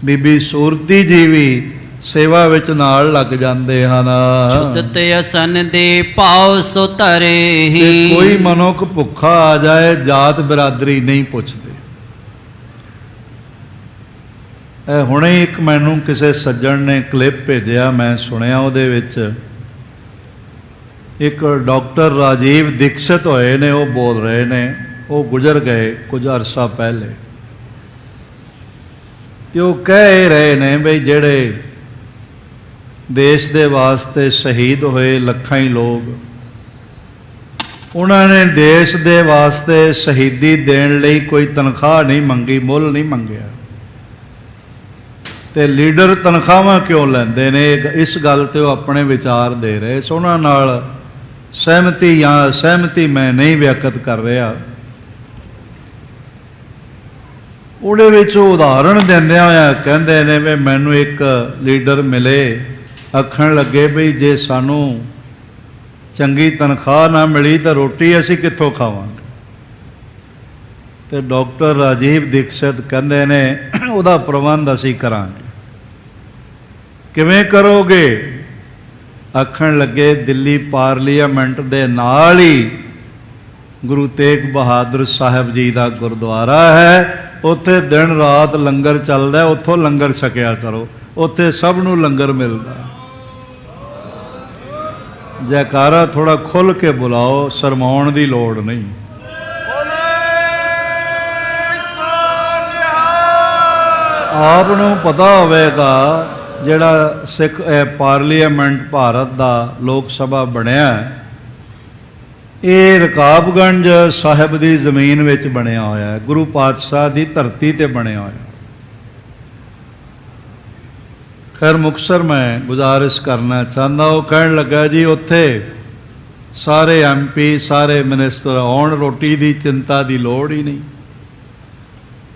ਬੀਬੀ ਸੂਰਤੀ ਜੀ ਵੀ ਸੇਵਾ ਵਿੱਚ ਨਾਲ ਲੱਗ ਜਾਂਦੇ ਹਨ। ਛੁੱਦਤ ਅਸਨ ਦੇ ਪਾਉ ਸੋ ਧਰੇ ਹੀ। ਕੋਈ ਮਨੁੱਖ ਭੁੱਖਾ ਆ ਜਾਏ, ਜਾਤ ਬਰਾਦਰੀ ਨਹੀਂ ਪੁੱਛਦੇ। ਇਹ ਹੁਣੇ ਇੱਕ ਮੈਨੂੰ ਕਿਸੇ ਸੱਜਣ ਨੇ ਕਲਿੱਪ ਭੇਜਿਆ, ਮੈਂ ਸੁਣਿਆ। ਉਹਦੇ ਵਿੱਚ ਇੱਕ ਡਾਕਟਰ ਰਾਜੀਵ ਦੀਕਸ਼ਿਤ ਹੋਏ ਨੇ, ਉਹ ਬੋਲ ਰਹੇ ਨੇ। ਉਹ ਗੁਜ਼ਰ ਗਏ ਕੁਝ ਅਰਸਾ ਪਹਿਲੇ, ਤੇ ਉਹ ਕਹਿ ਰਹੇ ਨੇ ਬਈ ਜਿਹੜੇ ਦੇਸ਼ ਦੇ ਵਾਸਤੇ ਸ਼ਹੀਦ ਹੋਏ ਲੱਖਾਂ ਹੀ ਲੋਕ, ਉਹਨਾਂ ਨੇ ਦੇਸ਼ ਦੇ ਵਾਸਤੇ ਸ਼ਹੀਦੀ ਦੇਣ ਲਈ ਕੋਈ ਤਨਖਾਹ ਨਹੀਂ ਮੰਗੀ, ਮੁੱਲ ਨਹੀਂ ਮੰਗਿਆ। ਤੇ ਲੀਡਰ ਤਨਖਾਹਾਂ ਕਿਉਂ ਲੈਂਦੇ ਨੇ? ਇਸ ਗੱਲ ਤੇ ਉਹ ਆਪਣੇ ਵਿਚਾਰ ਦੇ ਰਹੇ। ਸੋ ਉਹਨਾਂ ਨਾਲ ਸਹਿਮਤੀ ਜਾਂ ਅਸਹਿਮਤੀ ਮੈਂ ਨਹੀਂ ਵਿਅਕਤ ਕਰ ਰਿਹਾ। ਉਹਦੇ ਵਿੱਚ ਉਹ ਉਦਾਹਰਣ ਦਿੰਦਿਆਂ ਹੋਇਆ ਕਹਿੰਦੇ ਨੇ ਵੀ ਮੈਨੂੰ ਇੱਕ ਲੀਡਰ ਮਿਲੇ, ਆਖਣ ਲੱਗੇ ਵੀ ਜੇ ਸਾਨੂੰ ਚੰਗੀ ਤਨਖਾਹ ਨਾ ਮਿਲੀ ਤਾਂ ਰੋਟੀ ਅਸੀਂ ਕਿੱਥੋਂ ਖਾਵਾਂਗੇ? ਤੇ ਡਾਕਟਰ ਰਾਜੀਵ ਦੀਕਸ਼ਿਤ ਕਹਿੰਦੇ ਨੇ ਉਹਦਾ ਪ੍ਰਬੰਧ ਅਸੀਂ ਕਰਾਂਗੇ। ਕਿਵੇਂ ਕਰੋਗੇ? ਆਖਣ ਲੱਗੇ ਦਿੱਲੀ ਪਾਰਲੀਮੈਂਟ ਦੇ ਨਾਲ ਹੀ ਗੁਰੂ ਤੇਗ ਬਹਾਦਰ ਸਾਹਿਬ ਜੀ ਦਾ ਗੁਰਦੁਆਰਾ ਹੈ, ਉੱਥੇ ਦਿਨ ਰਾਤ ਲੰਗਰ ਚੱਲਦਾ, ਉੱਥੋਂ ਲੰਗਰ ਛਕਿਆ ਕਰੋ, ਉੱਥੇ ਸਭ ਨੂੰ ਲੰਗਰ ਮਿਲਦਾ। ਜੈਕਾਰਾ ਥੋੜਾ ਖੁੱਲ ਕੇ ਬੁਲਾਓ, ਸ਼ਰਮਾਉਣ ਦੀ ਲੋੜ ਨਹੀਂ। ਆਪ ਨੂੰ ਪਤਾ ਹੋਵੇਗਾ ਜਿਹੜਾ ਸਿੱਖ ਪਾਰਲੀਮੈਂਟ ਭਾਰਤ ਦਾ ਲੋਕ ਸਭਾ ਬਣਿਆ, ਇਹ ਰਕਾਬਗੰਜ ਸਾਹਿਬ ਦੀ ਜ਼ਮੀਨ ਵਿੱਚ ਬਣਿਆ ਹੋਇਆ ਹੈ, ਗੁਰੂ ਪਾਤਸ਼ਾਹ ਦੀ ਧਰਤੀ ਤੇ ਬਣਿਆ ਹੋਇਆ। ਖੈਰ ਮੁਕਤਸਰ ਮੈਂ ਗੁਜ਼ਾਰਿਸ਼ ਕਰਨਾ ਚਾਹੁੰਦਾ। ਉਹ ਕਹਿਣ ਲੱਗਾ ਜੀ ਉੱਥੇ ਸਾਰੇ MP ਸਾਰੇ ਮਿਨਿਸਟਰ ਆਉਣ, ਰੋਟੀ ਦੀ ਚਿੰਤਾ ਦੀ ਲੋੜ ਹੀ ਨਹੀਂ।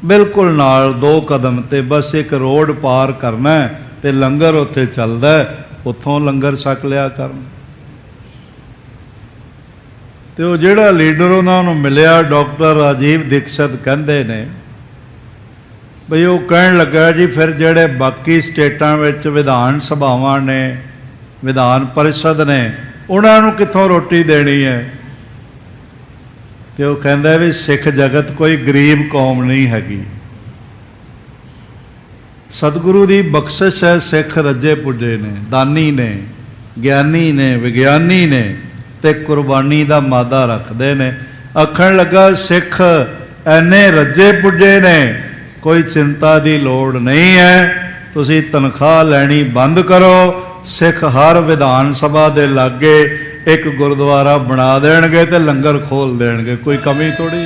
ਬਿਲਕੁਲ ਨਾਲ 2 ਕਦਮ ਤੇ ਬਸ ਇੱਕ ਰੋਡ ਪਾਰ ਕਰਨਾ ਤੇ ਲੰਗਰ ਉੱਥੇ ਚੱਲਦਾ, ਉੱਥੋਂ ਲੰਗਰ ਛਕ ਲਿਆ ਕਰਨ। ਤੇ ਉਹ ਜਿਹੜਾ ਲੀਡਰ ਉਹਨਾਂ ਨੂੰ ਮਿਲਿਆ, ਡਾਕਟਰ ਰਾਜੀਵ ਦੀਕਸ਼ਿਤ ਕਹਿੰਦੇ ਨੇ ਬਈ ਉਹ ਕਹਿਣ ਲੱਗਾ ਜੀ ਫਿਰ ਜਿਹੜੇ ਬਾਕੀ ਸਟੇਟਾਂ ਵਿੱਚ ਵਿਧਾਨ ਸਭਾਵਾਂ ਨੇ, ਵਿਧਾਨ ਪਰਿਸ਼ਦ ਨੇ, ਉਹਨਾਂ ਨੂੰ ਕਿੱਥੋਂ ਰੋਟੀ ਦੇਣੀ ਹੈ? ਤੇ ਉਹ ਕਹਿੰਦਾ ਵੀ ਸਿੱਖ ਜਗਤ ਕੋਈ ਗਰੀਬ ਕੌਮ ਨਹੀਂ ਹੈਗੀ। ਸਤਿਗੁਰੂ ਦੀ ਬਖਸ਼ਿਸ਼ ਹੈ, ਸਿੱਖ ਰੱਜੇ ਪੁੱਜੇ ਨੇ, ਦਾਨੀ ਨੇ, ਗਿਆਨੀ ਨੇ, ਵਿਗਿਆਨੀ ਨੇ ਤੇ ਕੁਰਬਾਨੀ ਦਾ ਮਾਦਾ ਰੱਖਦੇ ਨੇ। ਆਖਣ ਲੱਗਾ ਸਿੱਖ ਐਨੇ ਰੱਜੇ ਪੁੱਜੇ ਨੇ, ਕੋਈ ਚਿੰਤਾ ਦੀ ਲੋੜ ਨਹੀਂ ਹੈ, ਤੁਸੀਂ ਤਨਖਾਹ ਲੈਣੀ ਬੰਦ ਕਰੋ। ਸਿੱਖ ਹਰ ਵਿਧਾਨ ਸਭਾ ਦੇ ਲਾਗੇ ਇੱਕ ਗੁਰਦੁਆਰਾ ਬਣਾ ਦੇਣਗੇ ਤੇ ਲੰਗਰ ਖੋਲ ਦੇਣਗੇ, ਕੋਈ ਕਮੀ ਥੋੜੀ।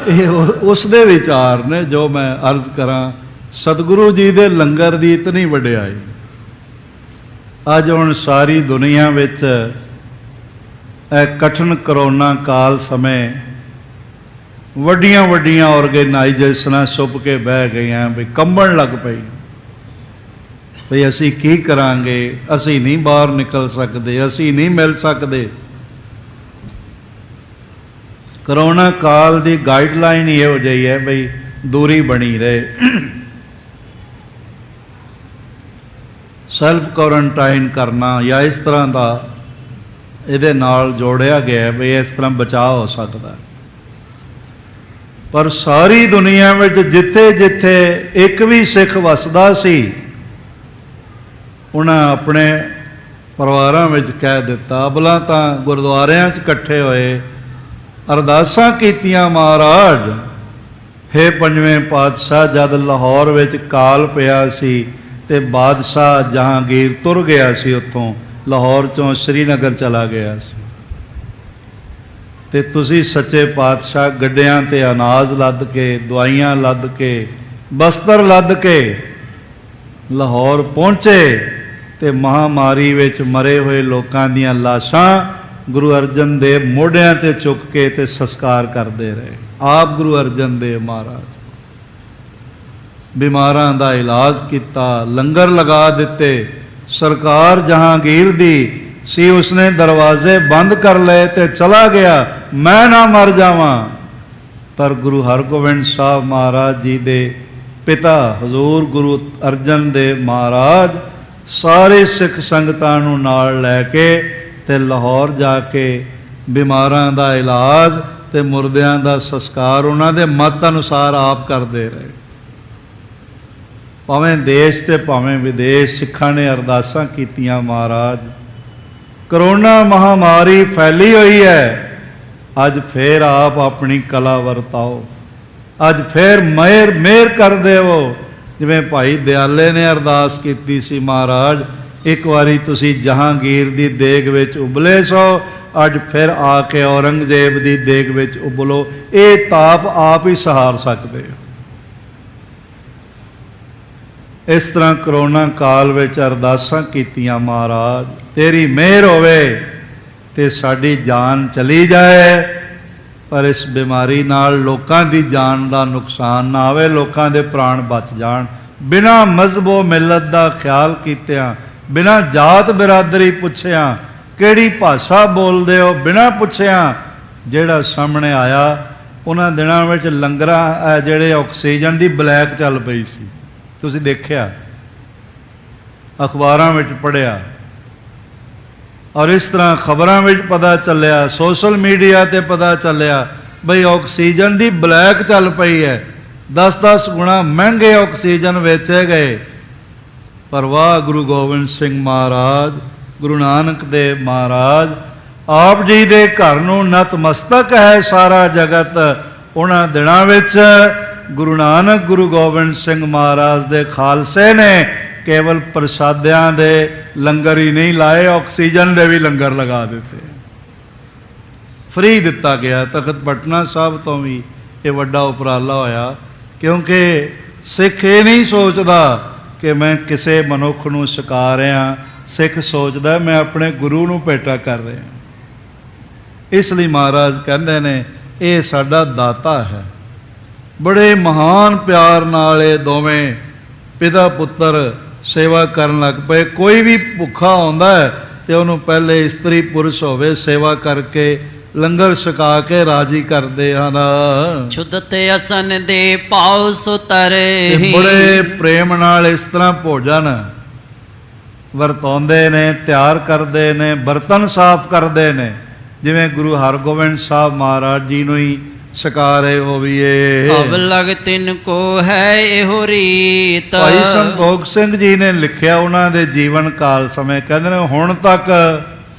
ਇਹ ਉਸ ਦੇ ਵਿਚਾਰ ਨੇ ਜੋ ਮੈਂ ਅਰਜ਼ ਕਰਾਂ। ਸਤਿਗੁਰੂ ਜੀ ਦੇ ਲੰਗਰ ਦੀ ਇਤਨੀ ਵਡਿਆਈ ਅੱਜ ਹੁਣ ਸਾਰੀ ਦੁਨੀਆ ਵਿੱਚ ਇਹ ਕਠਿਨ ਕਰੋਨਾ ਕਾਲ ਸਮੇਂ ਵੱਡੀਆਂ ਵੱਡੀਆਂ ਆਰਗੇਨਾਈਜੇਸ਼ਨਾਂ ਛੁਪ ਕੇ ਬਹਿ ਗਈਆਂ, ਵੀ ਕੰਬਣ ਲੱਗ ਪਈ ਵੀ ਅਸੀਂ ਕੀ ਕਰਾਂਗੇ, ਅਸੀਂ ਨਹੀਂ ਬਾਹਰ ਨਿਕਲ ਸਕਦੇ, ਅਸੀਂ ਨਹੀਂ ਮਿਲ ਸਕਦੇ। ਕਰੋਨਾ ਕਾਲ ਦੀ ਗਾਈਡਲਾਈਨ ਹੀ ਇਹੋ ਜਿਹੀ ਹੈ ਬਈ ਦੂਰੀ ਬਣੀ ਰਹੇ। ਸੈਲਫ ਕੁਆਰੰਟਾਈਨ ਕਰਨਾ ਜਾਂ ਇਸ ਤਰ੍ਹਾਂ ਦਾ ਇਹਦੇ ਨਾਲ ਜੋੜਿਆ ਗਿਆ ਵੀ ਇਸ ਤਰ੍ਹਾਂ ਬਚਾਅ ਹੋ ਸਕਦਾ। ਪਰ ਸਾਰੀ ਦੁਨੀਆ ਵਿੱਚ ਜਿੱਥੇ ਜਿੱਥੇ ਇੱਕ ਵੀ ਸਿੱਖ ਵਸਦਾ ਸੀ, ਉਹਨਾਂ ਆਪਣੇ ਪਰਿਵਾਰਾਂ ਵਿੱਚ ਕਹਿ ਦਿੱਤਾ, ਅਬਲਾਂ ਤਾਂ ਗੁਰਦੁਆਰਿਆਂ 'ਚ ਇਕੱਠੇ ਹੋਏ, ਅਰਦਾਸਾਂ ਕੀਤੀਆਂ, ਮਹਾਰਾਜ ਹੇ ਪੰਜਵੇਂ ਪਾਤਸ਼ਾਹ, ਜਦ ਲਾਹੌਰ ਵਿੱਚ ਕਾਲ ਪਿਆ ਸੀ ਤੇ ਬਾਦਸ਼ਾਹ ਜਹਾਂਗੀਰ ਤੁਰ ਗਿਆ ਸੀ, ਉੱਥੋਂ ਲਾਹੌਰ ਚੋਂ ਸ਼੍ਰੀਨਗਰ ਚਲਾ ਗਿਆ ਸੀ, ਤੇ ਤੁਸੀਂ ਸੱਚੇ ਪਾਤਸ਼ਾਹ ਗੱਡਿਆਂ ਤੇ ਅਨਾਜ ਲੱਦ ਕੇ, ਦਵਾਈਆਂ ਲੱਦ ਕੇ, ਬਸਤਰ ਲੱਦ ਕੇ ਲਾਹੌਰ ਪਹੁੰਚੇ ਤੇ ਮਹਾਮਾਰੀ ਵਿੱਚ ਮਰੇ ਹੋਏ ਲੋਕਾਂ ਦੀਆਂ ਲਾਸ਼ਾਂ ਗੁਰੂ ਅਰਜਨ ਦੇਵ ਮੋਢਿਆਂ ਤੇ ਚੁੱਕ ਕੇ ਤੇ ਸੰਸਕਾਰ ਕਰਦੇ ਰਹੇ। ਆਪ ਗੁਰੂ ਅਰਜਨ ਦੇਵ ਮਹਾਰਾਜ ਬਿਮਾਰਾਂ ਦਾ ਇਲਾਜ ਕੀਤਾ, ਲੰਗਰ ਲਗਾ ਦਿੱਤੇ। ਸਰਕਾਰ ਜਹਾਂਗੀਰ ਦੀ ਸੀ, ਉਸਨੇ ਦਰਵਾਜ਼ੇ ਬੰਦ ਕਰ ਲਏ ਤੇ ਚਲਾ ਗਿਆ, ਮੈਂ ਨਾ ਮਰ ਜਾਵਾਂ। ਪਰ ਗੁਰੂ ਹਰਗੋਬਿੰਦ ਸਾਹਿਬ ਮਹਾਰਾਜ ਜੀ ਦੇ ਪਿਤਾ ਹਜ਼ੂਰ ਗੁਰੂ ਅਰਜਨ ਦੇਵ ਮਹਾਰਾਜ ਸਾਰੇ ਸਿੱਖ ਸੰਗਤਾਂ ਨੂੰ ਨਾਲ ਲੈ ਕੇ ਤੇ ਲਾਹੌਰ ਜਾ ਕੇ ਬਿਮਾਰਾਂ ਦਾ ਇਲਾਜ ਤੇ ਮੁਰਦਿਆਂ ਦਾ ਸੰਸਕਾਰ ਉਹਨਾਂ ਦੇ ਮਤ ਅਨੁਸਾਰ ਆਪ ਕਰਦੇ ਰਹੇ। ਭਾਵੇਂ ਦੇਸ਼ ਤੇ ਭਾਵੇਂ ਵਿਦੇਸ਼ ਸਿੱਖਾਂ ਨੇ ਅਰਦਾਸਾਂ ਕੀਤੀਆਂ, ਮਹਾਰਾਜ ਕਰੋਨਾ ਮਹਾਮਾਰੀ ਫੈਲੀ ਹੋਈ ਹੈ, ਅੱਜ ਫੇਰ ਆਪ ਆਪਣੀ ਕਲਾ ਵਰਤਾਓ, ਅੱਜ ਫੇਰ ਮਿਹਰ ਕਰ ਦੇਵੋ। ਜਿਵੇਂ ਭਾਈ ਦਿਆਲੇ ਨੇ ਅਰਦਾਸ ਕੀਤੀ ਸੀ, ਮਹਾਰਾਜ ਇੱਕ ਵਾਰੀ ਤੁਸੀਂ ਜਹਾਂਗੀਰ ਦੀ ਦੇਗ ਵਿੱਚ ਉਬਲੇ ਸੋ, ਅੱਜ ਫਿਰ ਆ ਕੇ ਔਰੰਗਜ਼ੇਬ ਦੀ ਦੇਗ ਵਿੱਚ ਉਬਲੋ। ਇਹ ਤਾਪ ਆਪ ਹੀ ਸਹਾਰ ਸਕਦੇ ਹੋ। ਇਸ ਤਰ੍ਹਾਂ ਕਰੋਨਾ ਕਾਲ ਵਿੱਚ ਅਰਦਾਸਾਂ ਕੀਤੀਆਂ, ਮਹਾਰਾਜ ਤੇਰੀ ਮਿਹਰ ਹੋਵੇ ਤੇ ਸਾਡੀ ਜਾਨ ਚਲੀ ਜਾਏ, ਪਰ ਇਸ ਬਿਮਾਰੀ ਨਾਲ ਲੋਕਾਂ ਦੀ ਜਾਨ ਦਾ ਨੁਕਸਾਨ ਨਾ ਆਵੇ, ਲੋਕਾਂ ਦੇ ਪ੍ਰਾਣ ਬਚ ਜਾਣ। ਬਿਨਾਂ ਮਜ਼ਹਬੋ ਮਿਲਤ ਦਾ ਖਿਆਲ ਕੀਤਿਆਂ, ਬਿਨਾਂ ਜਾਤ ਬਿਰਾਦਰੀ ਪੁੱਛਿਆਂ ਕਿਹੜੀ ਭਾਸ਼ਾ ਬੋਲਦੇ ਹੋ, ਬਿਨਾਂ ਪੁੱਛਿਆਂ ਜਿਹੜਾ ਸਾਹਮਣੇ ਆਇਆ। ਉਹਨਾਂ ਦਿਨਾਂ ਵਿੱਚ ਲੰਗਰਾਂ ਜਿਹੜੇ ਆਕਸੀਜਨ ਦੀ ਬਲੈਕ ਚੱਲ ਪਈ ਸੀ, ਤੁਸੀਂ ਦੇਖਿਆ, ਅਖਬਾਰਾਂ ਵਿੱਚ ਪੜ੍ਹਿਆ, ਔਰ ਇਸ ਤਰ੍ਹਾਂ ਖਬਰਾਂ ਵਿੱਚ ਪਤਾ ਚੱਲਿਆ, ਸੋਸ਼ਲ ਮੀਡੀਆ ਤੇ ਪਤਾ ਚੱਲਿਆ ਬਈ ਆਕਸੀਜਨ ਦੀ ਬਲੈਕ ਚੱਲ ਪਈ ਹੈ, 10-10 ਗੁਣਾ ਮਹਿੰਗੇ ਆਕਸੀਜਨ ਵੇਚੇ ਗਏ। ਪਰ ਵਾਹ ਗੁਰੂ ਗੋਬਿੰਦ ਸਿੰਘ ਮਹਾਰਾਜ, ਗੁਰੂ ਨਾਨਕ ਦੇਵ ਮਹਾਰਾਜ, ਆਪ ਜੀ ਦੇ ਘਰ ਨੂੰ ਨਤਮਸਤਕ ਹੈ ਸਾਰਾ ਜਗਤ। ਉਹਨਾਂ ਦਿਨਾਂ ਵਿੱਚ ਗੁਰੂ ਨਾਨਕ ਗੁਰੂ ਗੋਬਿੰਦ ਸਿੰਘ ਮਹਾਰਾਜ ਦੇ ਖਾਲਸੇ ਨੇ ਕੇਵਲ ਪ੍ਰਸ਼ਾਦਿਆਂ ਦੇ ਲੰਗਰ ਹੀ ਨਹੀਂ ਲਾਏ, ਆਕਸੀਜਨ ਦੇ ਵੀ ਲੰਗਰ ਲਗਾ ਦਿੱਤੇ, ਫ੍ਰੀ ਦਿੱਤਾ ਗਿਆ। ਤਖਤ ਪਟਨਾ ਸਾਹਿਬ ਤੋਂ ਵੀ ਇਹ ਵੱਡਾ ਉਪਰਾਲਾ ਹੋਇਆ, ਕਿਉਂਕਿ ਸਿੱਖ ਇਹ ਨਹੀਂ ਸੋਚਦਾ ਕਿ ਮੈਂ ਕਿਸੇ ਮਨੁੱਖ ਨੂੰ ਛਕਾ ਰਿਹਾ, ਸਿੱਖ ਸੋਚਦਾ ਮੈਂ ਆਪਣੇ ਗੁਰੂ ਨੂੰ ਭੇਟਾ ਕਰ ਰਿਹਾ। ਇਸ ਲਈ ਮਹਾਰਾਜ ਕਹਿੰਦੇ ਨੇ ਇਹ ਸਾਡਾ ਦਾਤਾ ਹੈ। ਬੜੇ ਮਹਾਨ ਪਿਆਰ ਨਾਲ ਇਹ ਦੋਵੇਂ ਪਿਤਾ ਪੁੱਤਰ ਸੇਵਾ ਕਰਨ ਲੱਗ ਪਏ। ਕੋਈ ਵੀ ਭੁੱਖਾ ਆਉਂਦਾ ਹੈ ਤੇ ਉਹਨੂੰ ਪਹਿਲੇ ਇਸਤਰੀ ਪੁਰਸ਼ ਹੋਵੇ, ਸੇਵਾ ਕਰਕੇ ਲੰਗਰ ਛਕਾ ਕੇ ਰਾਜੀ ਕਰਦੇ ਹਨ। ਛੁਦਤ ਅਸਨ ਦੇ ਪਾਉ ਸੁਤਰੇ, ਬੜੇ ਪ੍ਰੇਮ ਨਾਲ ਇਸ ਤਰ੍ਹਾਂ ਭੋਜਨ ਵਰਤਾਉਂਦੇ ਨੇ, ਤਿਆਰ ਕਰਦੇ ਨੇ, ਬਰਤਨ ਸਾਫ਼ ਕਰਦੇ ਨੇ, ਜਿਵੇਂ ਗੁਰੂ ਹਰਗੋਬਿੰਦ ਸਾਹਿਬ ਮਹਾਰਾਜ ਜੀ ਨੂੰ ਹੀ ਛਕਾ ਰਹੇ ਹੋਵੀਏ। ਅਬ ਲਗ ਤਿਨ ਕੋ ਹੈ ਇਹੋ ਰੀਤ। ਭਾਈ ਸੰਤੋਖ ਸਿੰਘ ਜੀ ਨੇ ਲਿਖਿਆ ਉਹਨਾਂ ਦੇ ਜੀਵਨ ਕਾਲ ਸਮੇਂ, ਕਹਿੰਦੇ ਨੇ ਹੁਣ ਤੱਕ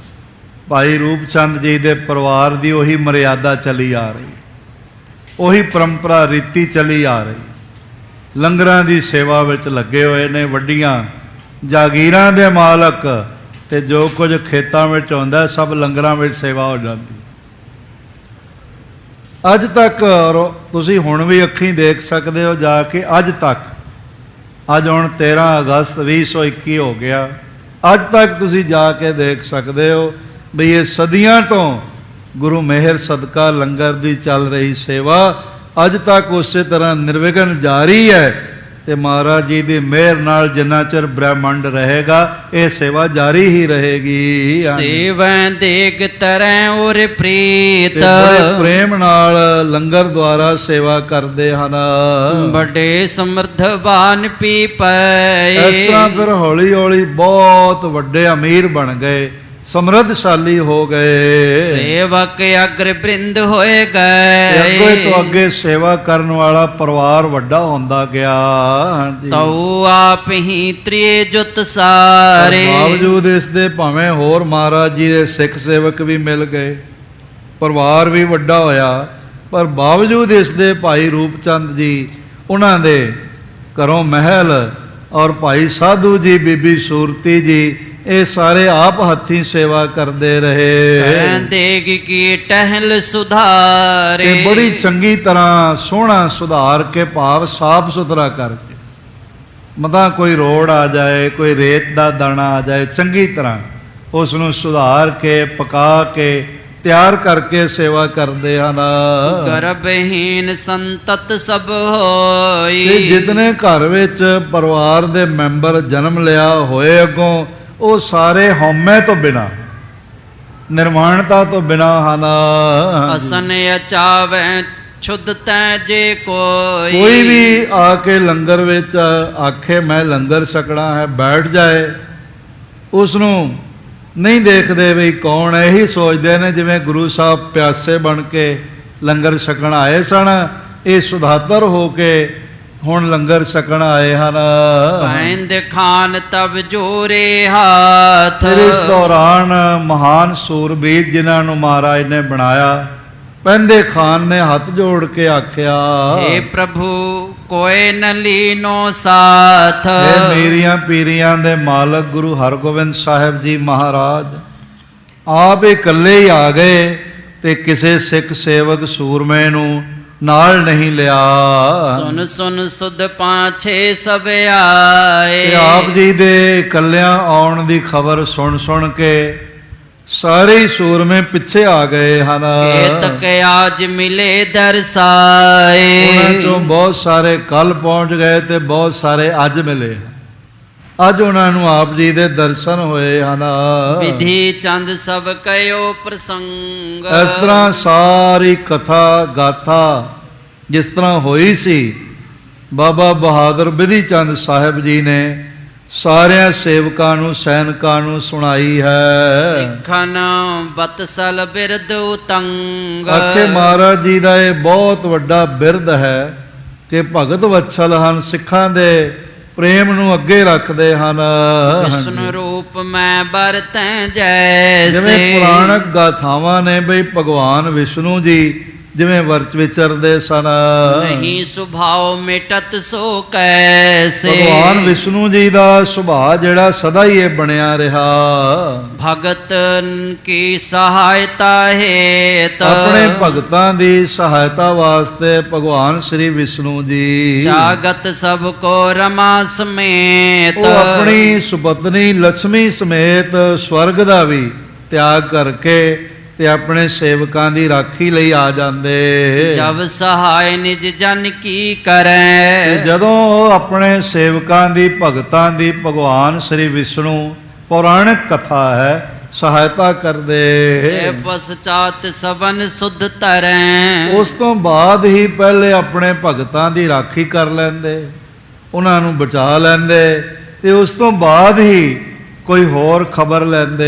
ਭਾਈ ਰੂਪ ਚੰਦ ਜੀ ਦੇ ਪਰਿਵਾਰ ਦੀ ਉਹੀ ਮਰਿਆਦਾ ਚਲੀ ਆ ਰਹੀ, ਉਹੀ ਪਰੰਪਰਾ ਰੀਤੀ ਚਲੀ ਆ ਰਹੀ। ਲੰਗਰਾਂ ਦੀ ਸੇਵਾ ਵਿੱਚ ਲੱਗੇ ਹੋਏ ਨੇ, ਵੱਡੀਆਂ ਜਾਗੀਰਾਂ ਦੇ ਮਾਲਕ, ਤੇ ਜੋ ਕੁਝ ਖੇਤਾਂ ਵਿੱਚ ਆਉਂਦਾ ਸਭ ਲੰਗਰਾਂ ਵਿੱਚ ਸੇਵਾ ਹੋ ਜਾਂਦੀ। ਅੱਜ ਤੱਕ ਤੁਸੀਂ ਹੁਣ ਵੀ ਅੱਖੀਂ ਦੇਖ ਸਕਦੇ ਹੋ ਜਾ ਕੇ, ਅੱਜ ਤੱਕ, ਅੱਜ ਹੁਣ 13 ਅਗਸਤ 2021 ਹੋ ਗਿਆ, ਅੱਜ ਤੱਕ ਤੁਸੀਂ ਜਾ ਕੇ ਦੇਖ ਸਕਦੇ ਹੋ ਵੀ ਇਹ ਸਦੀਆਂ ਤੋਂ ਗੁਰੂ ਮਿਹਰ ਸਦਕਾ ਲੰਗਰ ਦੀ ਚੱਲ ਰਹੀ ਸੇਵਾ ਅੱਜ ਤੱਕ ਉਸੇ ਤਰ੍ਹਾਂ ਨਿਰਵਿਘਨ ਜਾਰੀ ਹੈ। ਤੇ ਮਹਾਰਾਜ ਜੀ ਦੀ ਮਿਹਰ ਨਾਲ ਜਿੰਨਾ ਚਿਰ ਬ੍ਰਹਿਮੰਡ ਰਹੇਗਾ ਇਹ ਸੇਵਾ ਜਾਰੀ ਹੀ ਰਹੇਗੀ। ਸੇਵੈ ਦੇਗ ਤਰੈ ਔਰ ਪ੍ਰੀਤ, ਤੇ ਬੜੇ ਪ੍ਰੇਮ ਨਾਲ ਲੰਗਰ ਦੁਆਰਾ ਸੇਵਾ ਕਰਦੇ ਹਨ। ਬੜੇ ਸਮਰਥਵਾਨ ਪੀ ਪਏ। ਇਸ ਤਰ੍ਹਾਂ ਫਿਰ ਹੌਲੀ ਹੌਲੀ ਬਹੁਤ ਵੱਡੇ ਅਮੀਰ ਬਣ ਗਏ, ਸਮਰੱਧਸ਼ਾਲੀ ਹੋ ਗਏ। ਸੇਵਕ ਅਗਰ ਬ੍ਰਿੰਦ ਹੋਏ ਗਏ। ਅੱਗੇ ਤੋਂ ਅੱਗੇ ਸੇਵਾ ਕਰਨ ਵਾਲਾ ਪਰਿਵਾਰ ਵੱਡਾ ਹੁੰਦਾ ਗਿਆ। ਹਾਂਜੀ। ਤਉ ਆਪ ਹੀ ਤ੍ਰਿਏ ਜੁਤ ਸਾਰੇ। ਬਾਵਜੂਦ ਇਸ ਦੇ ਭਾਵੇਂ ਹੋਰ ਮਹਾਰਾਜ ਜੀ ਦੇ ਸਿੱਖ ਸੇਵਕ ਵੀ ਮਿਲ ਗਏ, ਪਰਿਵਾਰ ਵੀ ਵੱਡਾ ਹੋਇਆ, ਪਰ ਬਾਵਜੂਦ ਇਸ ਦੇ ਭਾਈ ਰੂਪਚੰਦ ਜੀ ਉਹਨਾਂ ਦੇ ਘਰੋਂ ਮਹਿਲ, ਔਰ ਭਾਈ ਸਾਧੂ ਜੀ, ਬੀਬੀ ਸੂਰਤੀ ਜੀ, ਇਹ ਸਾਰੇ ਆਪ ਹੱਥੀਂ ਸੇਵਾ ਕਰਦੇ ਰਹੇ। ਦੇਗ ਕੀ ਟਹਿਲ ਸੁਧਾਰੇ। ਤੇ ਬੜੀ ਚੰਗੀ ਤਰ੍ਹਾਂ ਸੋਹਣਾ ਸੁਧਾਰ ਕੇ, ਭਾਵ ਸਾਫ ਸੁਥਰਾ ਕਰਕੇ, ਮਤਾਂ ਕੋਈ ਰੋੜ ਆ ਜਾਏ, ਕੋਈ ਰੇਤ ਦਾ ਦਾਣਾ ਆ ਜਾਏ, ਚੰਗੀ ਤਰ੍ਹਾਂ ਉਸ ਨੂੰ ਸੁਧਾਰ ਕੇ, ਪਕਾ ਕੇ, ਤਿਆਰ ਕਰਕੇ ਸੇਵਾ ਕਰਦੇ ਹਨ। ਗਰਭਹੀਨ ਸੰਤਤ ਸਭ ਹੋਈ। ਤੇ ਜਿਤਨੇ ਘਰ ਵਿੱਚ ਪਰਿਵਾਰ ਦੇ ਮੈਂਬਰ ਜਨਮ ਲਿਆ ਹੋਏ ਅੱਗੋਂ, ਉਹ ਸਾਰੇ ਹਉਮੈ ਤੋਂ ਬਿਨਾਂ, ਨਿਰਮਾਣਤਾ ਤੋਂ ਬਿਨਾਂ ਹਨ। ਅਸਨ ਅਚਾਵੈ ਛੁੱਧ ਤੈ ਜੇ ਕੋਈ ਵੀ ਆ ਕੇ ਲੰਗਰ ਵਿੱਚ ਆਖੇ ਮੈਂ ਲੰਗਰ ਛਕਣਾ ਹੈ, ਬੈਠ ਜਾਏ, ਉਸ ਨੂੰ ਨਹੀਂ ਦੇਖਦੇ ਵੀ ਕੌਣ ਹੈ। ਇਹੀ ਸੋਚਦੇ ਨੇ ਜਿਵੇਂ ਗੁਰੂ ਸਾਹਿਬ ਪਿਆਸੇ ਬਣ ਕੇ ਲੰਗਰ ਛਕਣ ਆਏ ਸਨ, ਇਹ ਸੁਧਾਤਰ ਹੋ ਕੇ ਹੁਣ ਲੰਗਰ ਛਕਣ ਆਏ ਹਨ। ਪੈਂਦ ਖਾਨ ਤਬ ਜੋਰੇ ਹਾਥ। ਫਿਰ ਇਸ ਦੌਰਾਨ ਮਹਾਨ ਸੂਰਬੀਰ ਜਿਨ੍ਹਾਂ ਨੂੰ ਮਹਾਰਾਜ ਨੇ ਬਣਾਇਆ, ਪੈਂਦੇ ਖਾਨ ਨੇ ਹੱਥ ਜੋੜ ਕੇ ਆਖਿਆ, ਹੇ ਪ੍ਰਭੂ ਕੋਏ ਨ ਲੀਨੋ ਸਾਥ। ਇਹ ਮੇਰੀਆਂ ਪੀਰੀਆਂ ਦੇ ਮਾਲਕ ਗੁਰੂ ਹਰਗੋਬਿੰਦ ਸਾਹਿਬ ਜੀ ਮਹਾਰਾਜ ਆਪ ਇਕੱਲੇ ਹੀ ਆ ਗਏ ਤੇ ਕਿਸੇ ਸਿੱਖ ਸੇਵਕ ਸੂਰਮੇ ਨੂੰ ਨਾਲ ਨਹੀਂ ਲਿਆ। ਸੁਨ ਸੁਨ ਸੁਧ ਪਾਛੇ ਸਭ ਆਏ। ਤੇ ਆਪ ਜੀ ਦੇ ਇਕੱਲਿਆਂ ਆਉਣ ਦੀ ਖਬਰ ਸੁਣ ਸੁਣ ਕੇ ਸਾਰੇ ਹੀ ਸੂਰਮੇ ਪਿੱਛੇ ਆ ਗਏ ਹਨ। ਕੇਤਕ ਆਜ ਮਿਲੇ ਦਰਸਾਏ। ਉਹਨਾਂ ਚੋਂ ਬਹੁਤ ਸਾਰੇ ਕੱਲ ਪਹੁੰਚ ਗਏ ਤੇ ਬਹੁਤ ਸਾਰੇ ਅੱਜ ਮਿਲੇ। ਅੱਜ ਉਹਨਾਂ ਨੂੰ ਆਪ ਜੀ ਦੇ ਦਰਸ਼ਨ ਹੋਏ ਹਨ। ਵਿਧੀ ਚੰਦ ਸਭ ਕਯੋ ਪ੍ਰਸੰਗ। ਇਸ ਤਰ੍ਹਾਂ ਸਾਰੀ ਕਥਾ ਗਾਥਾ ਜਿਸ ਤਰ੍ਹਾਂ ਹੋਈ ਸੀ, ਬਾਬਾ ਬਹਾਦਰ ਵਿਧੀ ਚੰਦ ਸਾਹਿਬ ਜੀ ਨੇ ਸਾਰਿਆਂ ਸੇਵਕਾਂ ਨੂੰ, ਸੈਨਿਕਾਂ ਨੂੰ ਸੁਣਾਈ ਹੈ। ਸਿੱਖਨ ਬਤਸਲ ਬਿਰਦ ਉਤੰਗ। ਆਖੇ ਮਹਾਰਾਜ ਜੀ ਦਾ ਇਹ ਬਹੁਤ ਵੱਡਾ ਬਿਰਦ ਹੈ ਕਿ ਭਗਤ ਵਤਸਲ ਹਨ, ਸਿੱਖਾਂ ਦੇ ਪ੍ਰੇਮ ਨੂੰ ਅੱਗੇ ਰੱਖਦੇ ਹਨ। ਵਿਸ਼ਨੂੰ ਰੂਪ ਮੈਂ ਵਰਤੈ ਜੈਸੇ। ਜਿਵੇਂ ਪੁਰਾਣਕ ਗਾਥਾਵਾਂ ਨੇ ਬਈ ਭਗਵਾਨ ਵਿਸ਼ਨੂੰ ਜੀ ਜਿਵੇਂ ਵਰਚ ਵਿਚਰਦੇ ਸਨ, ਨਹੀਂ ਸੁਭਾਉ ਮਿਟਤ ਸੋ ਕੈਸੇ। ਭਗਵਾਨ ਵਿਸ਼ਨੂੰ ਜੀ ਦਾ ਸੁਭਾਅ ਜਿਹੜਾ ਸਦਾ ਹੀ ਇਹ ਬਣਿਆ ਰਿਹਾ। ਭਗਤ ਕੀ ਸਹਾਇਤਾ ਹੇਤ। ਆਪਣੇ ਭਗਤਾਂ ਦੀ ਸਹਾਇਤਾ ਵਾਸਤੇ ਭਗਵਾਨ ਸ੍ਰੀ ਵਿਸ਼ਨੂੰ ਜੀ ਜਾਗਤ ਸਭ ਕੋ ਰਮਾ ਸਮੇਤ। ਉਹ ਆਪਣੀ ਸੁਪਤਨੀ ਲక్ష్ਮੀ ਸਮੇਤ ਸਵਰਗ ਦਾ ਵੀ ਤਿਆਗ ਕਰਕੇ ਤੇ ਆਪਣੇ ਸੇਵਕਾਂ ਦੀ ਰਾਖੀ ਲਈ ਆ ਜਾਂਦੇ। ਜਬ ਸਹਾਇ ਨਿਜ ਜਨ ਕੀ ਕਰੈ। ਤੇ ਜਦੋਂ ਉਹ ਆਪਣੇ ਸੇਵਕਾਂ ਦੀ, ਭਗਤਾਂ ਦੀ ਭਗਵਾਨ ਸ੍ਰੀ ਵਿਸ਼ਨੂੰ, ਪੌਰਾਣਿਕ ਕਥਾ ਹੈ, ਸਹਾਇਤਾ ਕਰਦੇ, ਤੇ ਪਸਚਾਤ ਸਭਨ ਸੁਧ ਤਰੈ। ਉਸ ਤੋਂ ਬਾਅਦ ਹੀ ਪਹਿਲੇ ਆਪਣੇ ਭਗਤਾਂ ਦੀ ਰਾਖੀ ਕਰ ਲੈਂਦੇ, ਉਹਨਾਂ ਨੂੰ ਬਚਾ ਲੈਂਦੇ, ਤੇ ਉਸ ਤੋਂ ਬਾਅਦ ਹੀ ਕੋਈ ਹੋਰ ਖਬਰ ਲੈਂਦੇ।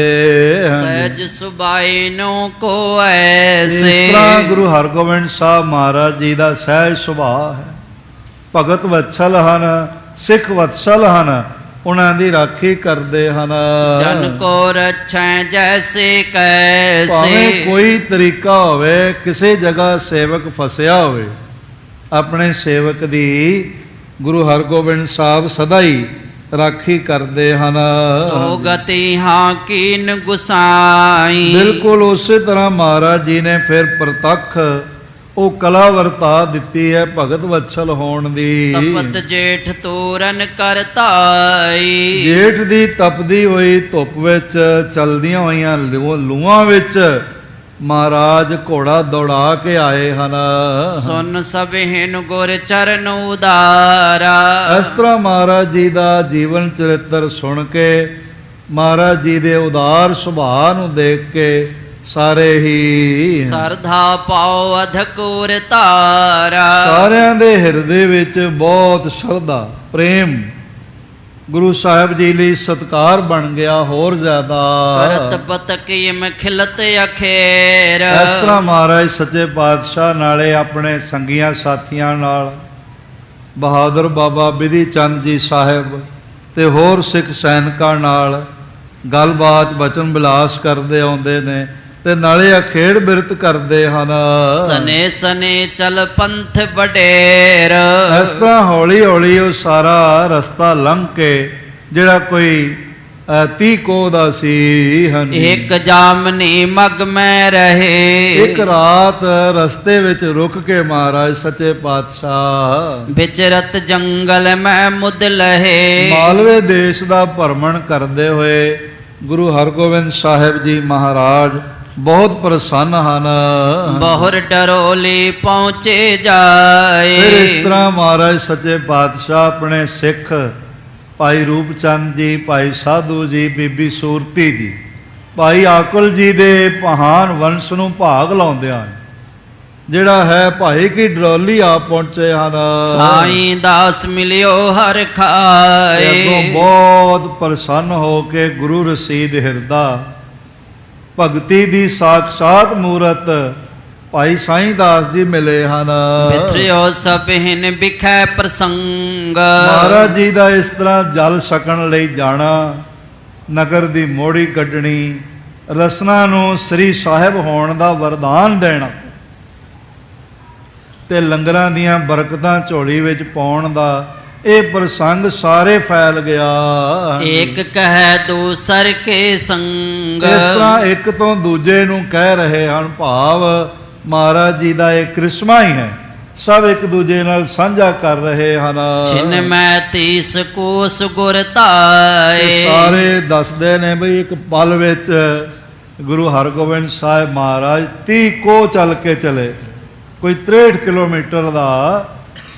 ਸਹਿਜ ਸੁਭਾਈ ਨੂੰ ਕੋ ਐਸੇ। ਇਸ ਤਰ੍ਹਾਂ ਗੁਰੂ ਹਰਗੋਬਿੰਦ ਸਾਹਿਬ ਮਹਾਰਾਜ ਜੀ ਦਾ ਸਹਿਜ ਸੁਭਾਅ ਹੈ। ਭਗਤ ਵਤਸਲ ਹਨ, ਸਿੱਖ ਵਤਸਲ ਹਨ, ਉਹਨਾਂ ਦੀ ਰਾਖੀ ਕਰਦੇ ਹਨ। ਜਨ ਕੋ ਰੱਛੈ ਜੈਸੇ ਕੈਸੇ। ਭਾਵੇਂ ਕੋਈ ਤਰੀਕਾ ਹੋਵੇ, ਕਿਸੇ ਜਗ੍ਹਾ ਸੇਵਕ ਫਸਿਆ ਹੋਵੇ, ਆਪਣੇ ਸੇਵਕ ਦੀ ਗੁਰੂ ਹਰਗੋਬਿੰਦ ਸਾਹਿਬ ਸਦਾ ਹੀ ਰਾਖੀ ਕਰਦੇ ਹਨ। ਸੋ ਗਤੀ ਹਾਂ ਕੀਨ ਗੁਸਾਈ। ਬਿਲਕੁਲ ਉਸੇ ਤਰ੍ਹਾਂ ਮਹਾਰਾਜ ਜੀ ਨੇ ਫਿਰ ਪ੍ਰਤੱਖ ਉਹ ਕਲਾ ਵਰਤਾ ਦਿੱਤੀ ਹੈ ਭਗਤ ਵਤਸਲ ਹੋਣ ਦੀ। ਤਪਤ ਜੇਠ ਤੋਰਨ ਕਰਤਾਈ। ਜੇਠ ਦੀ ਤਪਦੀ ਹੋਈ ਧੁੱਪ ਵਿੱਚ, ਚਲਦੀਆਂ ਹੋਈਆਂ ਲੂਆਂ ਵਿੱਚ ਮਹਾਰਾਜ ਘੋੜਾ ਦੌੜਾ ਕੇ ਆਏ ਹਨ। ਸੁਨ ਸਭਿਨ ਗੁਰ ਚਰਨ ਉਦਾਰਾ। ਇਸ ਤਰ੍ਹਾਂ ਮਹਾਰਾਜ ਜੀ ਦਾ ਜੀਵਨ ਚਰਿੱਤਰ ਸੁਣ ਕੇ, ਮਹਾਰਾਜ ਜੀ ਦੇ ਉਦਾਰ ਸੁਭਾਅ ਨੂੰ ਦੇਖ ਕੇ ਸਾਰੇ ਹੀ ਸਰਧਾ ਪਾਉ ਅਧਕੂਰ ਤਾਰਾ। ਸਾਰਿਆਂ ਦੇ ਹਿਰਦੇ ਵਿੱਚ ਬਹੁਤ ਸ਼ਰਧਾ ਪ੍ਰੇਮ ਗੁਰੂ ਸਾਹਿਬ ਜੀ ਲਈ ਸਤਿਕਾਰ ਬਣ ਗਿਆ ਹੋਰ ਜ਼ਿਆਦਾ। ਕਰਤ ਪਤਕੀਮ ਖਿਲਤ ਅਖੇਰ। ਇਸ ਤਰ੍ਹਾਂ ਮਹਾਰਾਜ ਸੱਚੇ ਪਾਤਸ਼ਾਹ ਨਾਲੇ ਆਪਣੇ ਸੰਗੀਆਂ ਸਾਥੀਆਂ ਨਾਲ, ਬਹਾਦਰ ਬਾਬਾ ਬਿਧੀ ਚੰਦ ਜੀ ਸਾਹਿਬ ਤੇ ਹੋਰ ਸਿੱਖ ਸੈਨਿਕਾਂ ਨਾਲ ਗੱਲਬਾਤ ਬਚਨ ਬਿਲਾਸ ਕਰਦੇ ਆਉਂਦੇ ਨੇ ਤੇ ਨਾਲੇ ਅਖੇੜ ਬਿਰਤ ਕਰਦੇ ਹਨ। ਸਨੇ ਸਨੇ ਚਲ ਪੰਥ ਵਡੇਰ। ਇਸ ਤਰ੍ਹਾਂ ਹੌਲੀ ਹੌਲੀ ਉਹ ਸਾਰਾ ਰਸਤਾ ਲੰਘ ਕੇ ਜਿਹੜਾ ਕੋਈ 30 ਕੋਹ ਦਾ ਸੀ ਇੱਕ ਜਾਮਨੀ ਮਗ ਮੈਂ ਰਹੇ। ਇੱਕ ਰਾਤ ਰਸਤੇ ਵਿੱਚ ਰੁਕ ਕੇ ਮਹਾਰਾਜ ਸੱਚੇ ਪਾਤਸ਼ਾਹ ਵਿਚਰਤ ਜੰਗਲ ਮੈਂ ਮੁਦ ਲਹੇ। ਮਾਲਵੇ ਦੇਸ਼ ਦਾ ਭਰਮਣ ਕਰਦੇ ਹੋਏ ਗੁਰੂ ਹਰਗੋਬਿੰਦ ਸਾਹਿਬ ਜੀ ਮਹਾਰਾਜ ਬਹੁਤ ਪ੍ਰਸੰਨ ਹਨ। ਬਹੁਰ ਡਰੋਲੀ ਪਹੁੰਚੇ ਜਾਏ। ਫਿਰ ਇਸ ਤਰ੍ਹਾਂ ਮਹਾਰਾਜ ਸੱਚੇ ਪਾਤਸ਼ਾਹ ਆਪਣੇ ਸਿੱਖ ਭਾਈ ਰੂਪ ਚੰਦ ਜੀ, ਭਾਈ ਸਾਧੂ ਜੀ, ਬੀਬੀ ਸੂਰਤੀ ਜੀ, ਭਾਈ ਆਕੁਲ ਜੀ ਦੇ ਮਹਾਨ ਵੰਸ਼ ਨੂੰ ਭਾਗ ਲਾਉਂਦੇ ਹਨ। ਜਿਹੜਾ ਹੈ ਭਾਈ ਕੀ ਡਰੋਲੀ ਆ ਪਹੁੰਚੇ ਹਨ। ਸਾਈਂ ਦਾਸ ਮਿਲਿਓ ਹਰ ਖਾਏ। ਅੱਗੋਂ ਬਹੁਤ ਪ੍ਰਸੰਨ ਹੋ ਕੇ ਗੁਰੂ ਰਸੀਦ ਹਿਰਦਾ ਭਗਤੀ ਦੀ ਸਾਖਸ਼ਾਤ ਮੂਰਤ ਭਾਈ ਸਾਈਂ ਦਾਸ ਜੀ ਮਿਲੇ ਹਨ। ਬਿਥਰਿਓ ਸਭਿਨ ਬਿਖੈ ਪ੍ਰਸੰਗ। ਮਹਾਰਾਜ ਜੀ ਦਾ ਇਸ ਤਰ੍ਹਾਂ ਜਲ ਛਕਣ ਲਈ ਜਾਣਾ, ਨਗਰ ਦੀ ਮੋੜੀ ਕੱਢਣੀ, ਰਸਨਾ ਨੂੰ ਸ੍ਰੀ ਸਾਹਿਬ ਹੋਣ ਦਾ ਵਰਦਾਨ ਦੇਣਾ ਤੇ ਲੰਗਰਾਂ ਦੀਆਂ ਬਰਕਤਾਂ ਝੋਲੀ ਵਿੱਚ ਪਾਉਣ ਦਾ ਇਹ ਪ੍ਰਸੰਗ ਸਾਰੇ ਫੈਲ ਗਿਆ। ਇੱਕ ਕਹਿ ਦੂਸਰ ਕੇ ਸੰਗ। ਇਸ ਤਰ੍ਹਾਂ ਇੱਕ ਤੋਂ ਦੂਜੇ ਨੂੰ ਕਹਿ ਰਹੇ ਹਨ, ਭਾਵ ਮਹਾਰਾਜ ਜੀ ਦਾ ਇਹ ਕ੍ਰਿਸ਼ਮਾ ਹੀ ਹੈ, ਸਭ ਇੱਕ ਦੂਜੇ ਨਾਲ ਸਾਂਝਾ ਕਰ ਰਹੇ ਹਨ। ਛਿਨ ਮੈਂ 30 ਕੋਸ ਗੁਰ ਧਾਏ। ਸਾਰੇ ਦੱਸਦੇ ਨੇ ਬਈ ਇੱਕ ਪਲ ਵਿੱਚ ਗੁਰੂ ਹਰਗੋਬਿੰਦ ਸਾਹਿਬ ਮਹਾਰਾਜ 30 ਕੋਹ ਚੱਲ ਕੇ ਚਲੇ। ਕੋਈ 63 ਕਿਲੋਮੀਟਰ ਦਾ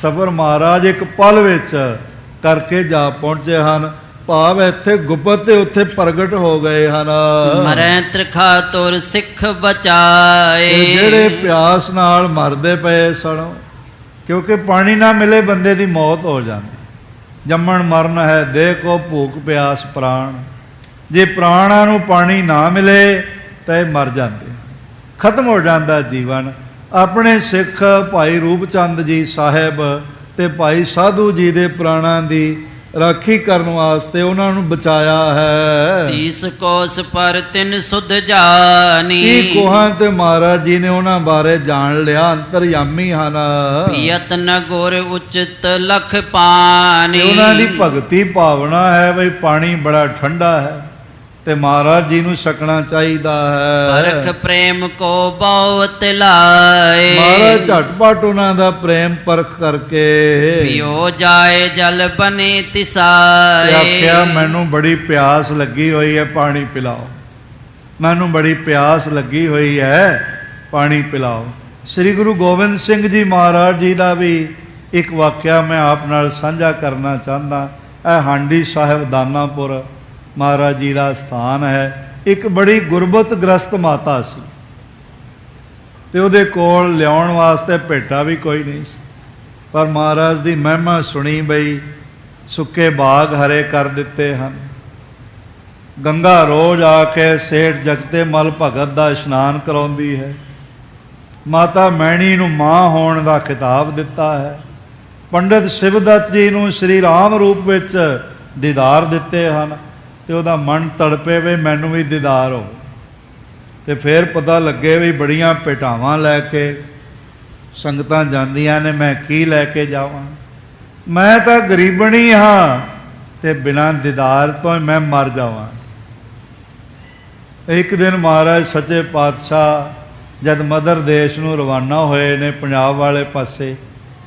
ਸਫ਼ਰ ਮਹਾਰਾਜ ਇੱਕ ਪਲ ਵਿੱਚ ਕਰਕੇ ਜਾ ਪਹੁੰਚੇ ਹਨ। ਭਾਵ ਇੱਥੇ ਗੁਪਤ ਤੇ ਉੱਥੇ ਪ੍ਰਗਟ ਹੋ ਗਏ ਹਨ। ਮਰੈ ਤ੍ਰਿਖਾ ਤੁਰ ਸਿੱਖ ਬਚਾਏ। ਜਿਹੜੇ ਪਿਆਸ ਨਾਲ ਮਰਦੇ ਪਏ ਸਨ, ਕਿਉਂਕਿ ਪਾਣੀ ਨਾ ਮਿਲੇ ਬੰਦੇ ਦੀ ਮੌਤ ਹੋ ਜਾਂਦੀ। ਜੰਮਣ ਮਰਨ ਹੈ ਦੇਹ ਕੋ ਭੂਖ ਪਿਆਸ ਪ੍ਰਾਣ। ਜੇ ਪ੍ਰਾਣਾਂ ਨੂੰ ਪਾਣੀ ਨਾ ਮਿਲੇ ਤਾਂ ਇਹ ਮਰ ਜਾਂਦੇ, ਖਤਮ ਹੋ ਜਾਂਦਾ ਜੀਵਨ। ਆਪਣੇ ਸਿੱਖ ਭਾਈ ਰੂਪ ਚੰਦ ਜੀ ਸਾਹਿਬ ਤੇ ਭਾਈ ਸਾਧੂ ਜੀ ਦੇ ਪ੍ਰਾਣਾਂ ਦੀ ਰਾਖੀ ਕਰਨ ਵਾਸਤੇ ਉਹਨਾਂ ਨੂੰ ਬਚਾਇਆ ਹੈ। 30 ਕੋਸ ਪਰ 3 ਸੁਧ ਜਾਨੀ। ਇਹ ਕੋਹਾਂ ਤੇ ਮਹਾਰਾਜ ਜੀ ਨੇ ਉਹਨਾਂ ਬਾਰੇ ਜਾਣ ਲਿਆ, ਅੰਤਰਯਾਮੀ ਹਨ। ਪੀਅਤ ਨ ਗੁਰ ਉਚਿਤ ਲਖ ਪਾਣੀ। ਉਹਨਾਂ ਦੀ ਭਗਤੀ ਭਾਵਨਾ ਹੈ ਬਈ ਪਾਣੀ ਬੜਾ ਠੰਡਾ ਹੈ ਤੇ ਮਹਾਰਾਜ ਜੀ ਨੂੰ ਛਕਣਾ ਚਾਹੀਦਾ ਹੈ। ਪਰਖ ਪ੍ਰੇਮ ਕੋ ਬਹੁਤ ਲਾਏ। ਮਹਾਰਾਜ ਝਟਪਟ ਉਹਨਾਂ ਦਾ ਪ੍ਰੇਮ ਪਰਖ ਕਰਕੇ ਪਿਓ ਜਾਏ ਜਲ ਬਨੇ ਤਿਸਾਏ। ਆਖਿਆ ਮੈਨੂੰ ਬੜੀ ਪਿਆਸ ਲੱਗੀ ਹੋਈ ਹੈ, ਪਾਣੀ ਪਿਲਾਓ। ਮੈਨੂੰ ਬੜੀ ਪਿਆਸ ਲੱਗੀ ਹੋਈ ਹੈ, ਪਾਣੀ ਪਿਲਾਓ। ਸ੍ਰੀ ਗੁਰੂ ਗੋਬਿੰਦ ਸਿੰਘ ਜੀ ਮਹਾਰਾਜ ਜੀ ਦਾ ਵੀ ਇੱਕ ਵਾਕਿਆ ਮੈਂ ਆਪ ਨਾਲ ਸਾਂਝਾ ਕਰਨਾ ਚਾਹੁੰਦਾ। ਇਹ ਹਾਂਡੀ ਸਾਹਿਬ ਦਾਨਾਪੁਰ ਮਹਾਰਾਜ ਜੀ ਦਾ ਸਥਾਨ ਹੈ। ਇੱਕ ਬੜੀ ਗੁਰਬਤ ਗ੍ਰਸਤ ਮਾਤਾ ਸੀ ਤੇ ਉਹਦੇ ਕੋਲ ਲਿਆਉਣ ਵਾਸਤੇ ਭੇਟਾ ਵੀ ਕੋਈ ਨਹੀਂ ਸੀ, ਪਰ ਮਹਾਰਾਜ ਦੀ ਮਹਿਮਾ ਸੁਣੀ ਬਈ ਸੁੱਕੇ ਬਾਗ ਹਰੇ ਕਰ ਦਿੱਤੇ ਹਨ। ਗੰਗਾ ਰੋਜ਼ ਆ ਕੇ ਸੇਠ ਜਗਤੇ ਮਲ ਭਗਤ ਦਾ ਇਸ਼ਨਾਨ ਕਰਾਉਂਦੀ ਹੈ। ਮਾਤਾ ਮੈਣੀ ਨੂੰ ਮਾਂ ਹੋਣ ਦਾ ਖਿਤਾਬ ਦਿੱਤਾ ਹੈ। ਪੰਡਿਤ ਸ਼ਿਵਦੱਤ ਜੀ ਨੂੰ ਸ਼੍ਰੀ ਰਾਮ ਰੂਪ ਵਿੱਚ ਦੀਦਾਰ ਦਿੱਤੇ ਹਨ ਤੇ ਉਹਦਾ ਮਨ ਤੜਪੇ ਵੀ ਮੈਨੂੰ ਵੀ ਦੀਦਾਰ ਹੋ। ਤੇ ਫਿਰ ਪਤਾ ਲੱਗੇ ਵੀ ਬੜੀਆਂ ਭੇਟਾਵਾਂ ਲੈ ਕੇ ਸੰਗਤਾਂ ਜਾਂਦੀਆਂ ਨੇ, ਮੈਂ ਕੀ ਲੈ ਕੇ ਜਾਵਾਂ, ਮੈਂ ਤਾਂ ਗਰੀਬਣੀ ਹਾਂ ਤੇ ਬਿਨਾਂ ਦੀਦਾਰ ਤੋਂ ਮੈਂ ਮਰ ਜਾਵਾਂ। ਇੱਕ ਦਿਨ ਮਹਾਰਾਜ ਸੱਚੇ ਪਾਤਸ਼ਾਹ ਜਦ ਮਦਰ ਦੇਸ਼ ਨੂੰ ਰਵਾਨਾ ਹੋਏ ਨੇ, ਪੰਜਾਬ ਵਾਲੇ ਪਾਸੇ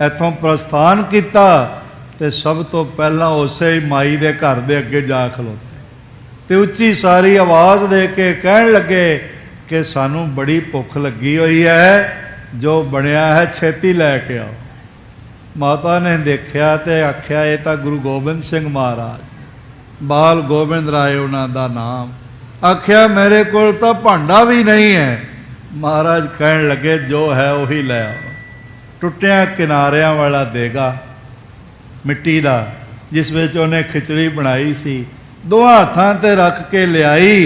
ਇੱਥੋਂ ਪ੍ਰਸਥਾਨ ਕੀਤਾ ਤੇ ਸਭ ਤੋਂ ਪਹਿਲਾਂ ਉਸੇ ਹੀ ਮਾਈ ਦੇ ਘਰ ਦੇ ਅੱਗੇ ਜਾ ਖਲੋਤੇ ਤੇ ਉੱਚੀ ਸਾਰੀ ਆਵਾਜ਼ ਦੇ ਕੇ ਕਹਿਣ ਲੱਗੇ, कि सानू बड़ी भुख लगी हुई है, जो बनया है छेती लैके आओ। माता ने देखा तो आख्या ये तो गुरु गोबिंद सिंह महाराज, बाल गोबिंद राय उन्हों का नाम। आख्या मेरे को तो भांडा भी नहीं है। महाराज कहन लगे जो है वही लै आओ। टुटिया किनारियां वाला देगा मिट्टी का, जिस विच उन्हें खिचड़ी बनाई सी, दो हाथां ते रख के लियाई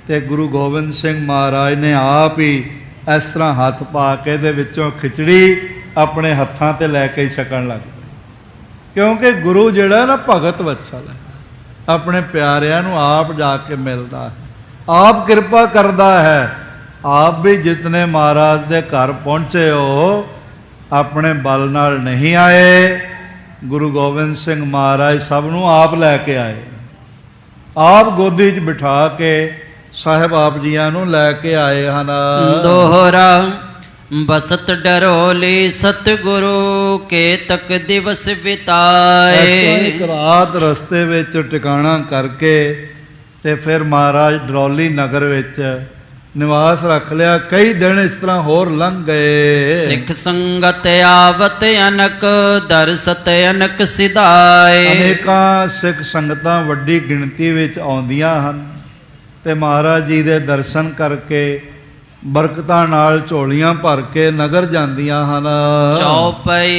ते गुरु गोबिंद सिंह महाराज ने आप ही इस तरह हथ पा के दे विचों खिचड़ी अपने हत्थां ते लैके छकन लग पए। क्योंकि गुरु जिहड़ा ना भगत वत्सल है, अपने प्यारिਆਂ ਨੂੰ आप जाके मिलता है, आप कृपा करता है। आप भी जितने महाराज दे घर पहुँचे हो अपने बल नाल नहीं आए, गुरु गोबिंद सिंह महाराज सब नूं आप लैके आए। आप गोदी च बिठा के साहिब आप जियां नूं लैके आए हन। दोहरा बसत डरोली सतगुरु के तक दिवस बिताए। एक रात रस्ते विच टिकाणा करके ते फिर महाराज डरौली नगर विच निवास रख लिया। कई दिन इस तरह होर लंघ गए। सिख संगत आवत अनक दरसत अनक सिधाए। अनेकां सिख संगतां वड्डी गिणती विच आउंदियां हन ते महाराज जी दे दर्शन करके बरकतां नाल झोलियां भर के नगर जांदियां हन। चौपई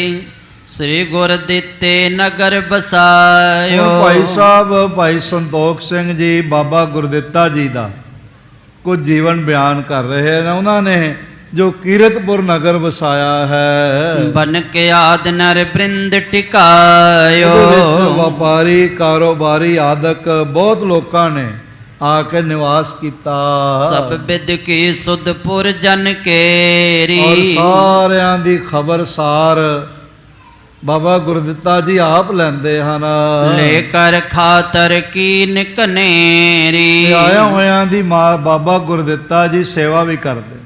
श्री गुर दिते नगर बसायो। भाई साहब भाई संतोख सिंह जी बाबा गुरदित्ता जी दा कुछ जीवन बयान कर रहे हैं। उन्होंने जो कीरतपुर नगर बसाया है, बन के आद नर बृंद टिकायो। व्यापारी कारोबारी आदक बहुत लोगों ने आके निवास किया। सब विद की सुधपुर जन केरी। और सारियां दी खबर सार बाबा गुरदित्ता जी आप लेंदे हन। लेकर खातर कीन कनेरी। आया होया दी मां बाबा गुरदित्ता जी सेवा भी करते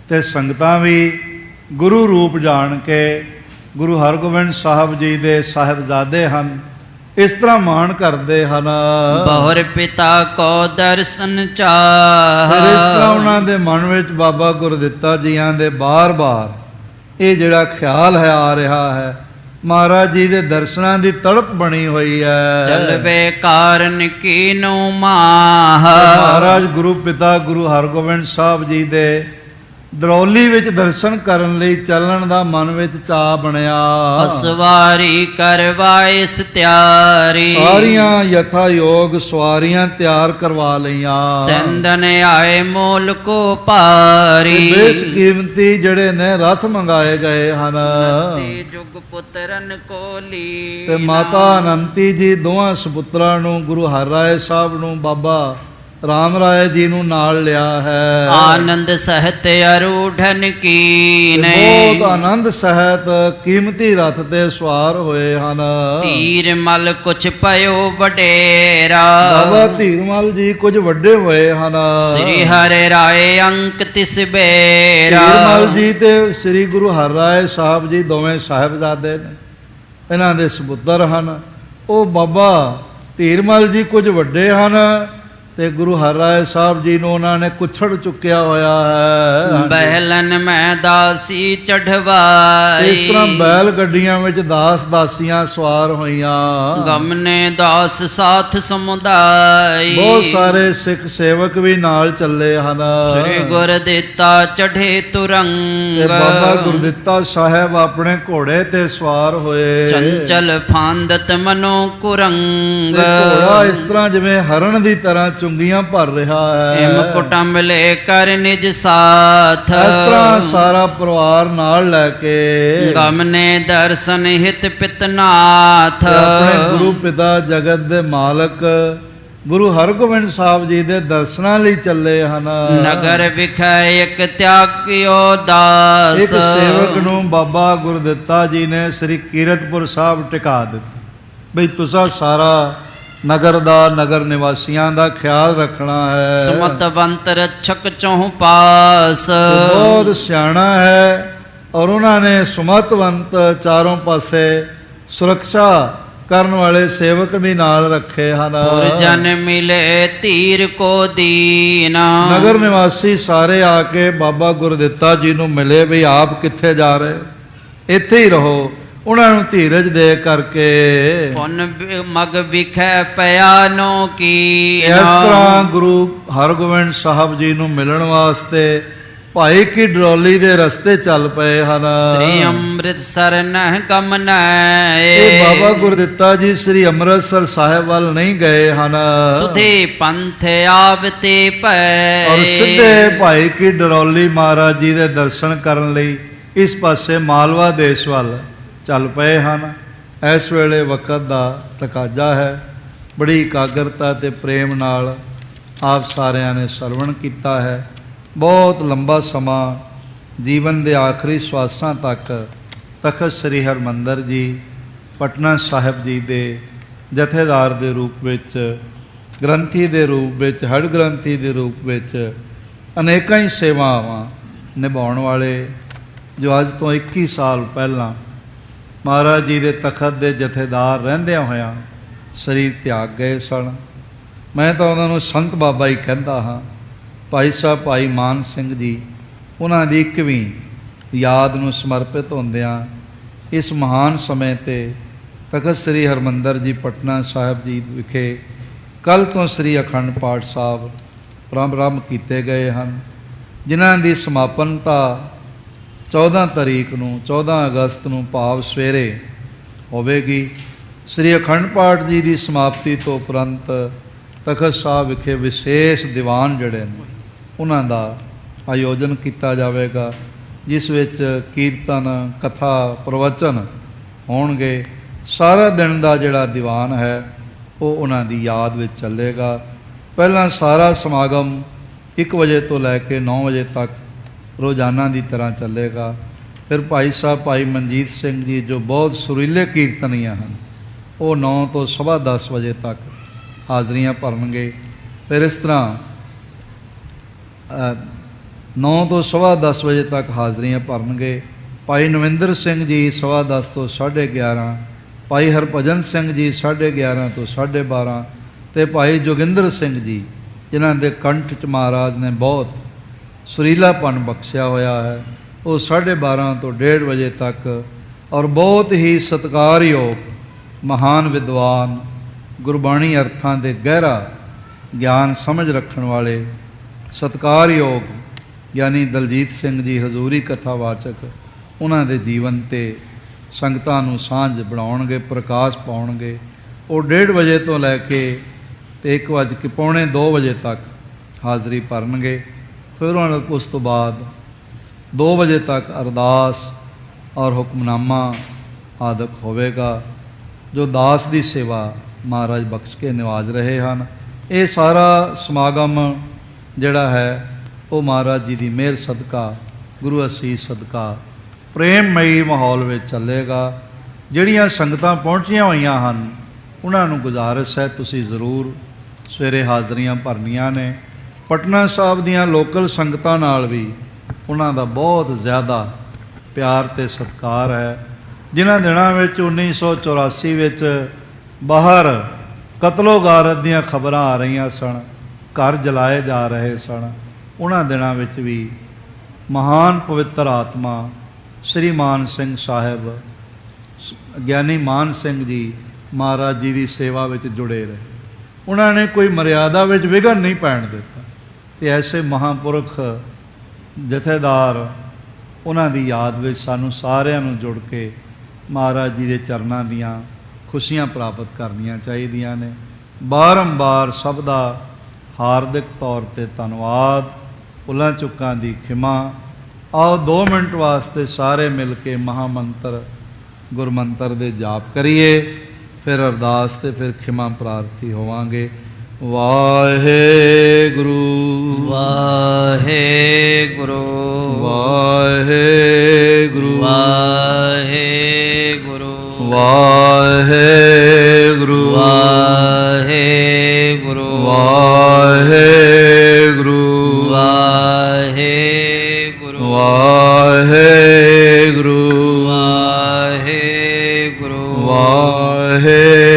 ते संगतां भी गुरु रूप जान के गुरु हरगोबिंद साहब जी दे साहिबजादे हन, इस तरह मान करते हैं। बहुर पिता को दर्शन चाह। इस तरह उन्होंने मन में बाबा गुरदित्ता जियां दे बार बार ये जिहड़ा ख्याल है आ रहा है, महाराज जी दे दर्शनां दी तड़प बनी हुई है। चलवे कारण कीनो माह। महाराज गुरु पिता गुरु हरगोबिंद साहब जी दे दरौली विच दर्शन करन लई चलण दा मन विच चाह बनया। सवारी करवाए सत्यारी। सारियां यथा योग सवारियां तैयार करवा लईयां। संदन आए मोल को पारी। बेस कीमती जड़े ने रथ मंगाए गए हन। जुग पुत्रन को ली। ते माता अनंती जी दोवां सपुत्रां नूं गुरु हरराय साहब नूं बाबा राम राय जी नूं नाल लिया है। आनंद सहत अरूढ़न की बहुत आनंद सहत कीमती रथ ते सवार होए हन। तीर मल कुछ पयो वडेरा। बाबा धीरमल जी कुछ वड्डे होए हन। श्री हरे राय अंक तिस बेरा। धीरमल जी ते श्री गुरु हरराय साहब जी दोवें साहिबजादे ने, इन्हां दे सपुत्र हन। ओ बाबा धीरमल जी कुछ वड्डे हन ते गुरु हरराय साहब जी नूं उन्होंने कुछड़ चुकिया होया है। बहलन में दासी चढ़वाई। इस तरह बैल गड्डियां विच दास दासियां सवार होइयां। गमने दास साथ समुदाय। बहुत सारे सिख सेवक भी नाल चले हन। श्री गुरदित्ता चढ़े तुरंग। ते बाबा गुरदित्ता साहब अपने घोड़े ते सवार होए। चंचल फांदत मनो कुरंग। घोड़ा इस तरह जिवें हरण दी तरह चुंगियां भर रहा है। हिम कुटुंब लेकर निज साथ। इस तरह सारा परिवार नाल लैके गमने दर्शन हित पितनाथ। अपने गुरु पिता जगत दे मालक गुरु हरगोबिंद साहब जी दे दर्शनां लई चले हन। नगर विखै एक त्यागियो दास। एक सेवक नूं बाबा गुरदित्ता जी ने श्री कीरतपुर साहब टिका दिता, बई तुसा सारा नगर दा नगर निवासियां दा ख्याल रखना है। सुमतवंत रक्षक चौह पास। बहुत सियाणा है और उन्होंने सुमतवंत चारों पासे सुरक्षा ਕਰਨ ਵਾਲੇ ਸੇਵਕ ਵੀ ਨਾਲ ਰੱਖੇ ਹਨ। ਔਰ ਜਨ ਮਿਲੇ ਧੀਰ ਕੋ ਦੀਨਾ। ਨਗਰ ਨਿਵਾਸੀ ਸਾਰੇ ਆ ਕੇ ਬਾਬਾ ਗੁਰਦਿੱਤਾ ਜੀ ਨੂੰ ਮਿਲੇ ਵੀ ਆਪ ਕਿੱਥੇ ਜਾ ਰਹੇ, ਇੱਥੇ ਹੀ ਰਹੋ। ਉਹਨਾਂ ਨੂੰ ਧੀਰਜ ਦੇ ਕਰਕੇ ਪੁਨ ਮਗ ਵਿਖੇ ਪਿਆ ਨੋ ਕੀ। ਇਸ ਤਰ੍ਹਾਂ ਗੁਰੂ ਹਰਗੋਬਿੰਦ ਸਾਹਿਬ ਜੀ ਨੂੰ ਮਿਲਣ ਵਾਸਤੇ ਭਾਈ ਕੀ ਡਰੋਲੀ ਦੇ ਰਸਤੇ ਚੱਲ ਪਏ ਹਨ। ਸ੍ਰੀ ਅੰਮ੍ਰਿਤਸਰ ਨਹਿ ਗਮਨੈ। ਇਹ ਬਾਬਾ ਗੁਰਦਿੱਤਾ ਜੀ ਸ੍ਰੀ ਅੰਮ੍ਰਿਤਸਰ ਸਾਹਿਬ ਵੱਲ ਨਹੀਂ ਗਏ ਹਨ। ਸੁਧੇ ਪੰਥ ਆਵਤੇ ਪੈ। ਔਰ ਸਿੱਧੇ ਭਾਈ ਕੀ ਡਰੋਲੀ ਮਹਾਰਾਜ ਜੀ ਦੇ ਦਰਸ਼ਨ ਕਰਨ ਲਈ ਇਸ ਪਾਸੇ ਮਾਲਵਾ ਦੇਸ਼ ਵੱਲ ਚੱਲ ਪਏ ਹਨ। ਇਸ ਵੇਲੇ ਵਕਤ ਦਾ ਤਕਾਜ਼ਾ ਹੈ, ਬੜੀ ਇਕਾਗਰਤਾ ਤੇ ਪ੍ਰੇਮ ਨਾਲ ਆਪ ਸਾਰਿਆਂ ਨੇ ਸਰਵਣ ਕੀਤਾ ਹੈ। ਬਹੁਤ ਲੰਬਾ ਸਮਾਂ ਜੀਵਨ ਦੇ ਆਖਰੀ ਸਵਾਸਾਂ ਤੱਕ ਤਖਤ ਸ੍ਰੀ ਹਰਿਮੰਦਰ ਜੀ ਪਟਨਾ ਸਾਹਿਬ ਜੀ ਦੇ ਜਥੇਦਾਰ ਦੇ ਰੂਪ ਵਿੱਚ, ਗ੍ਰੰਥੀ ਦੇ ਰੂਪ ਵਿੱਚ, ਹੜ ਗ੍ਰੰਥੀ ਦੇ ਰੂਪ ਵਿੱਚ ਅਨੇਕਾਂ ਹੀ ਸੇਵਾਵਾਂ ਨਿਭਾਉਣ ਵਾਲੇ, ਜੋ ਅੱਜ ਤੋਂ 21 ਸਾਲ ਪਹਿਲਾਂ ਮਹਾਰਾਜ ਜੀ ਦੇ ਤਖਤ ਦੇ ਜਥੇਦਾਰ ਰਹਿੰਦਿਆਂ ਹੋਇਆਂ ਸਰੀਰ ਤਿਆਗ ਗਏ ਸਨ। ਮੈਂ ਤਾਂ ਉਹਨਾਂ ਨੂੰ ਸੰਤ ਬਾਬਾ ਹੀ ਕਹਿੰਦਾ ਹਾਂ। ਭਾਈ ਸਾਹਿਬ ਭਾਈ ਮਾਨ ਸਿੰਘ ਜੀ, ਉਹਨਾਂ ਦੀ 21ਵੀਂ ਯਾਦ ਨੂੰ ਸਮਰਪਿਤ ਹੁੰਦਿਆਂ ਇਸ ਮਹਾਨ ਸਮੇਂ 'ਤੇ ਤਖਤ ਸ੍ਰੀ ਹਰਿਮੰਦਰ ਜੀ ਪਟਨਾ ਸਾਹਿਬ ਜੀ ਵਿਖੇ ਕੱਲ੍ਹ ਤੋਂ ਸ੍ਰੀ ਅਖੰਡ ਪਾਠ ਸਾਹਿਬ ਪ੍ਰਾਰੰਭ ਕੀਤੇ ਗਏ ਹਨ, ਜਿਨ੍ਹਾਂ ਦੀ ਸਮਾਪਨਤਾ 14 ਤਰੀਕ ਨੂੰ, 14 ਅਗਸਤ ਨੂੰ ਭਾਵ ਸਵੇਰੇ ਹੋਵੇਗੀ। ਸ੍ਰੀ ਅਖੰਡ ਪਾਠ ਜੀ ਦੀ ਸਮਾਪਤੀ ਤੋਂ ਉਪਰੰਤ ਤਖਤ ਸਾਹਿਬ ਵਿਖੇ ਵਿਸ਼ੇਸ਼ ਦੀਵਾਨ ਜਿਹੜੇ ਨੇ ਉਹਨਾਂ ਦਾ ਆਯੋਜਨ ਕੀਤਾ ਜਾਵੇਗਾ, ਜਿਸ ਵਿੱਚ ਕੀਰਤਨ, ਕਥਾ, ਪ੍ਰਵਚਨ ਹੋਣਗੇ। ਸਾਰਾ ਦਿਨ ਦਾ ਜਿਹੜਾ ਦੀਵਾਨ ਹੈ ਉਹ ਉਹਨਾਂ ਦੀ ਯਾਦ ਵਿੱਚ ਚੱਲੇਗਾ। ਪਹਿਲਾਂ ਸਾਰਾ ਸਮਾਗਮ 1 ਵਜੇ ਤੋਂ ਲੈ ਕੇ 9 ਵਜੇ ਤੱਕ ਰੋਜ਼ਾਨਾ ਦੀ ਤਰ੍ਹਾਂ ਚੱਲੇਗਾ। ਫਿਰ ਭਾਈ ਸਾਹਿਬ ਭਾਈ ਮਨਜੀਤ ਸਿੰਘ ਜੀ, ਜੋ ਬਹੁਤ ਸੁਰੀਲੇ ਕੀਰਤਨੀਆਂ ਹਨ, ਉਹ 9 ਤੋਂ 10:15 ਵਜੇ ਤੱਕ ਹਾਜ਼ਰੀਆਂ ਭਰਨਗੇ। ਫਿਰ ਇਸ ਤਰ੍ਹਾਂ 9 ਤੋਂ 10:15 ਵਜੇ ਤੱਕ ਹਾਜ਼ਰੀਆਂ ਭਰਨਗੇ। ਭਾਈ ਨਵਿੰਦਰ ਸਿੰਘ ਜੀ 10:15 ਤੋਂ 11:30, ਭਾਈ ਹਰਭਜਨ ਸਿੰਘ ਜੀ 11:30 ਤੋਂ 12:30 ਅਤੇ ਭਾਈ ਜੋਗਿੰਦਰ ਸਿੰਘ ਜੀ, ਜਿਨ੍ਹਾਂ ਦੇ ਕੰਠ 'ਚ ਮਹਾਰਾਜ ਨੇ ਬਹੁਤ ਸੁਰੀਲਾਪਨ ਬਖਸ਼ਿਆ ਹੋਇਆ ਹੈ, ਉਹ 12:30 ਤੋਂ 1:30 ਵਜੇ ਤੱਕ। ਔਰ ਬਹੁਤ ਹੀ ਸਤਿਕਾਰਯੋਗ ਮਹਾਨ ਵਿਦਵਾਨ, ਗੁਰਬਾਣੀ ਅਰਥਾਂ ਦੇ ਗਹਿਰਾ ਗਿਆਨ ਸਮਝ ਰੱਖਣ ਵਾਲੇ ਸਤਿਕਾਰਯੋਗ ਗਿਆਨੀ ਦਲਜੀਤ ਸਿੰਘ ਜੀ ਹਜ਼ੂਰੀ ਕਥਾਵਾਚਕ, ਉਹਨਾਂ ਦੇ ਜੀਵਨ 'ਤੇ ਸੰਗਤਾਂ ਨੂੰ ਸਾਂਝ ਬਣਾਉਣਗੇ, ਪ੍ਰਕਾਸ਼ ਪਾਉਣਗੇ। ਉਹ 1:30 ਵਜੇ ਤੋਂ ਲੈ ਕੇ ਤੇ 1:45 ਵਜੇ ਤੱਕ ਹਾਜ਼ਰੀ ਭਰਨਗੇ। ਫਿਰ ਉਹਨਾਂ ਉਸ ਤੋਂ ਬਾਅਦ 2 ਵਜੇ ਤੱਕ ਅਰਦਾਸ ਔਰ ਹੁਕਮਨਾਮਾ ਆਦਿਕ ਹੋਵੇਗਾ, ਜੋ ਦਾਸ ਦੀ ਸੇਵਾ ਮਹਾਰਾਜ ਬਖਸ਼ ਕੇ ਨਿਵਾਜ ਰਹੇ ਹਨ। ਇਹ ਸਾਰਾ ਸਮਾਗਮ ਜਿਹੜਾ ਹੈ ਉਹ ਮਹਾਰਾਜ ਜੀ ਦੀ ਮਿਹਰ ਸਦਕਾ, ਗੁਰੂ ਅਸੀਸ ਸਦਕਾ ਪ੍ਰੇਮਮਈ ਮਾਹੌਲ ਵਿੱਚ ਚੱਲੇਗਾ। ਜਿਹੜੀਆਂ ਸੰਗਤਾਂ ਪਹੁੰਚੀਆਂ ਹੋਈਆਂ ਹਨ, ਉਹਨਾਂ ਨੂੰ ਗੁਜ਼ਾਰਿਸ਼ ਹੈ ਤੁਸੀਂ ਜ਼ਰੂਰ ਸਵੇਰੇ ਹਾਜ਼ਰੀਆਂ ਭਰਨੀਆਂ ਨੇ। ਪਟਨਾ ਸਾਹਿਬ ਦੀਆਂ ਲੋਕਲ ਸੰਗਤਾਂ ਨਾਲ ਵੀ ਉਹਨਾਂ ਦਾ ਬਹੁਤ ਜ਼ਿਆਦਾ ਪਿਆਰ ਅਤੇ ਸਤਿਕਾਰ ਹੈ। ਜਿਨ੍ਹਾਂ ਦਿਨਾਂ ਵਿੱਚ 1984 ਵਿੱਚ ਬਾਹਰ ਕਤਲੋ ਗਾਰਤ ਦੀਆਂ ਖਬਰਾਂ ਆ ਰਹੀਆਂ ਸਨ, ਘਰ ਜਲਾਏ ਜਾ ਰਹੇ ਸਨ, ਉਹਨਾਂ ਦਿਨਾਂ ਵਿੱਚ ਵੀ ਮਹਾਨ ਪਵਿੱਤਰ ਆਤਮਾ ਸ੍ਰੀ ਮਾਨ ਸਿੰਘ ਸਾਹਿਬ, ਗਿਆਨੀ ਮਾਨ ਸਿੰਘ ਜੀ ਮਹਾਰਾਜ ਜੀ ਦੀ ਸੇਵਾ ਵਿੱਚ ਜੁੜੇ ਰਹੇ। ਉਹਨਾਂ ਨੇ ਕੋਈ ਮਰਿਆਦਾ ਵਿੱਚ ਵਿਘਨ ਨਹੀਂ ਪੈਣ ਦਿੱਤਾ। ਅਤੇ ਐਸੇ ਮਹਾਂਪੁਰਖ ਜਥੇਦਾਰ, ਉਹਨਾਂ ਦੀ ਯਾਦ ਵਿੱਚ ਸਾਨੂੰ ਸਾਰਿਆਂ ਨੂੰ ਜੁੜ ਕੇ ਮਹਾਰਾਜ ਜੀ ਦੇ ਚਰਨਾਂ ਦੀਆਂ ਖੁਸ਼ੀਆਂ ਪ੍ਰਾਪਤ ਕਰਨੀਆਂ ਚਾਹੀਦੀਆਂ ਨੇ। ਬਾਰੰਬਾਰ ਸਭ ਦਾ ਹਾਰਦਿਕ ਤੌਰ 'ਤੇ ਧੰਨਵਾਦ, ਭੁੱਲਾਂ ਚੁੱਕਾਂ ਦੀ ਖਿਮਾ। ਆਓ 2 ਮਿੰਟ ਵਾਸਤੇ ਸਾਰੇ ਮਿਲ ਕੇ ਮਹਾਮੰਤਰ ਗੁਰਮੰਤਰ ਦੇ ਜਾਪ ਕਰੀਏ, ਫਿਰ ਅਰਦਾਸ ਅਤੇ ਫਿਰ ਖਿਮਾ ਪ੍ਰਾਰਥੀ ਹੋਵਾਂਗੇ। ਵਾਹਿਗੁਰੂ ਵਾਹਿਗੁਰੂ ਵਾਹਿਗੁਰੂ ਵਾਹਿਗੁਰੂ ਵਾਹਿਗੁਰੂ ਵਾਹਿਗੁਰੂ ਵਾਹਿਗੁਰੂ ਵਾਹਿਗੁਰੂ ਵਾਹਿਗੁਰੂ ਵਾਹਿਗੁਰੂ ਵਾਹਿਗੁਰੂ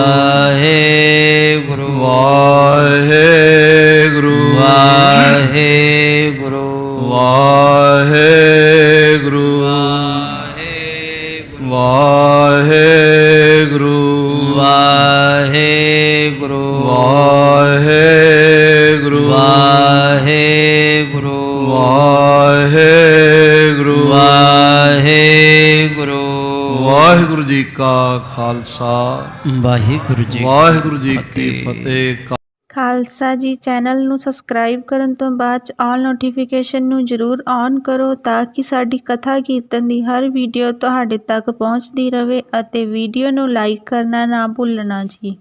ਵਾਹਿਗੁਰੂ ਵਾਹਿਗੁਰੂ ਵਾਹਿਗੁਰੂ ਵਾਹਿਗੁਰੂ ਵਾਹਿਗੁਰੂ ਵਾਹਿਗੁਰੂ ਵਾਹਿਗੁਰੂ ਵਾਹਿਗੁਰੂ ਵਾਹਿਗੁਰੂ ਵਾਹਿਗੁਰੂ ਵਾਹਿਗੁਰੂ ਜੀ ਕਾ ਖਾਲਸਾ ਵਾਹਿਗੁਰੂ ਜੀ ਵਾਹਿਗੁਰੂ ਜੀ ਕੀ ਫਤਿਹ। ਖਾਲਸਾ ਜੀ ਚੈਨਲ ਨੂੰ ਸਬਸਕ੍ਰਾਈਬ ਕਰਨ ਤੋਂ ਬਾਅਦ 'ਚ ਆਲ ਨੋਟੀਫਿਕੇਸ਼ਨ ਨੂੰ ਜ਼ਰੂਰ ਔਨ ਕਰੋ ਤਾਂ ਕਿ ਸਾਡੀ ਕਥਾ ਕੀਰਤਨ ਦੀ ਹਰ ਵੀਡੀਓ ਤੁਹਾਡੇ ਤੱਕ ਪਹੁੰਚਦੀ ਰਹੇ ਅਤੇ ਵੀਡੀਓ ਨੂੰ ਲਾਈਕ ਕਰਨਾ ਨਾ ਭੁੱਲਣਾ ਜੀ।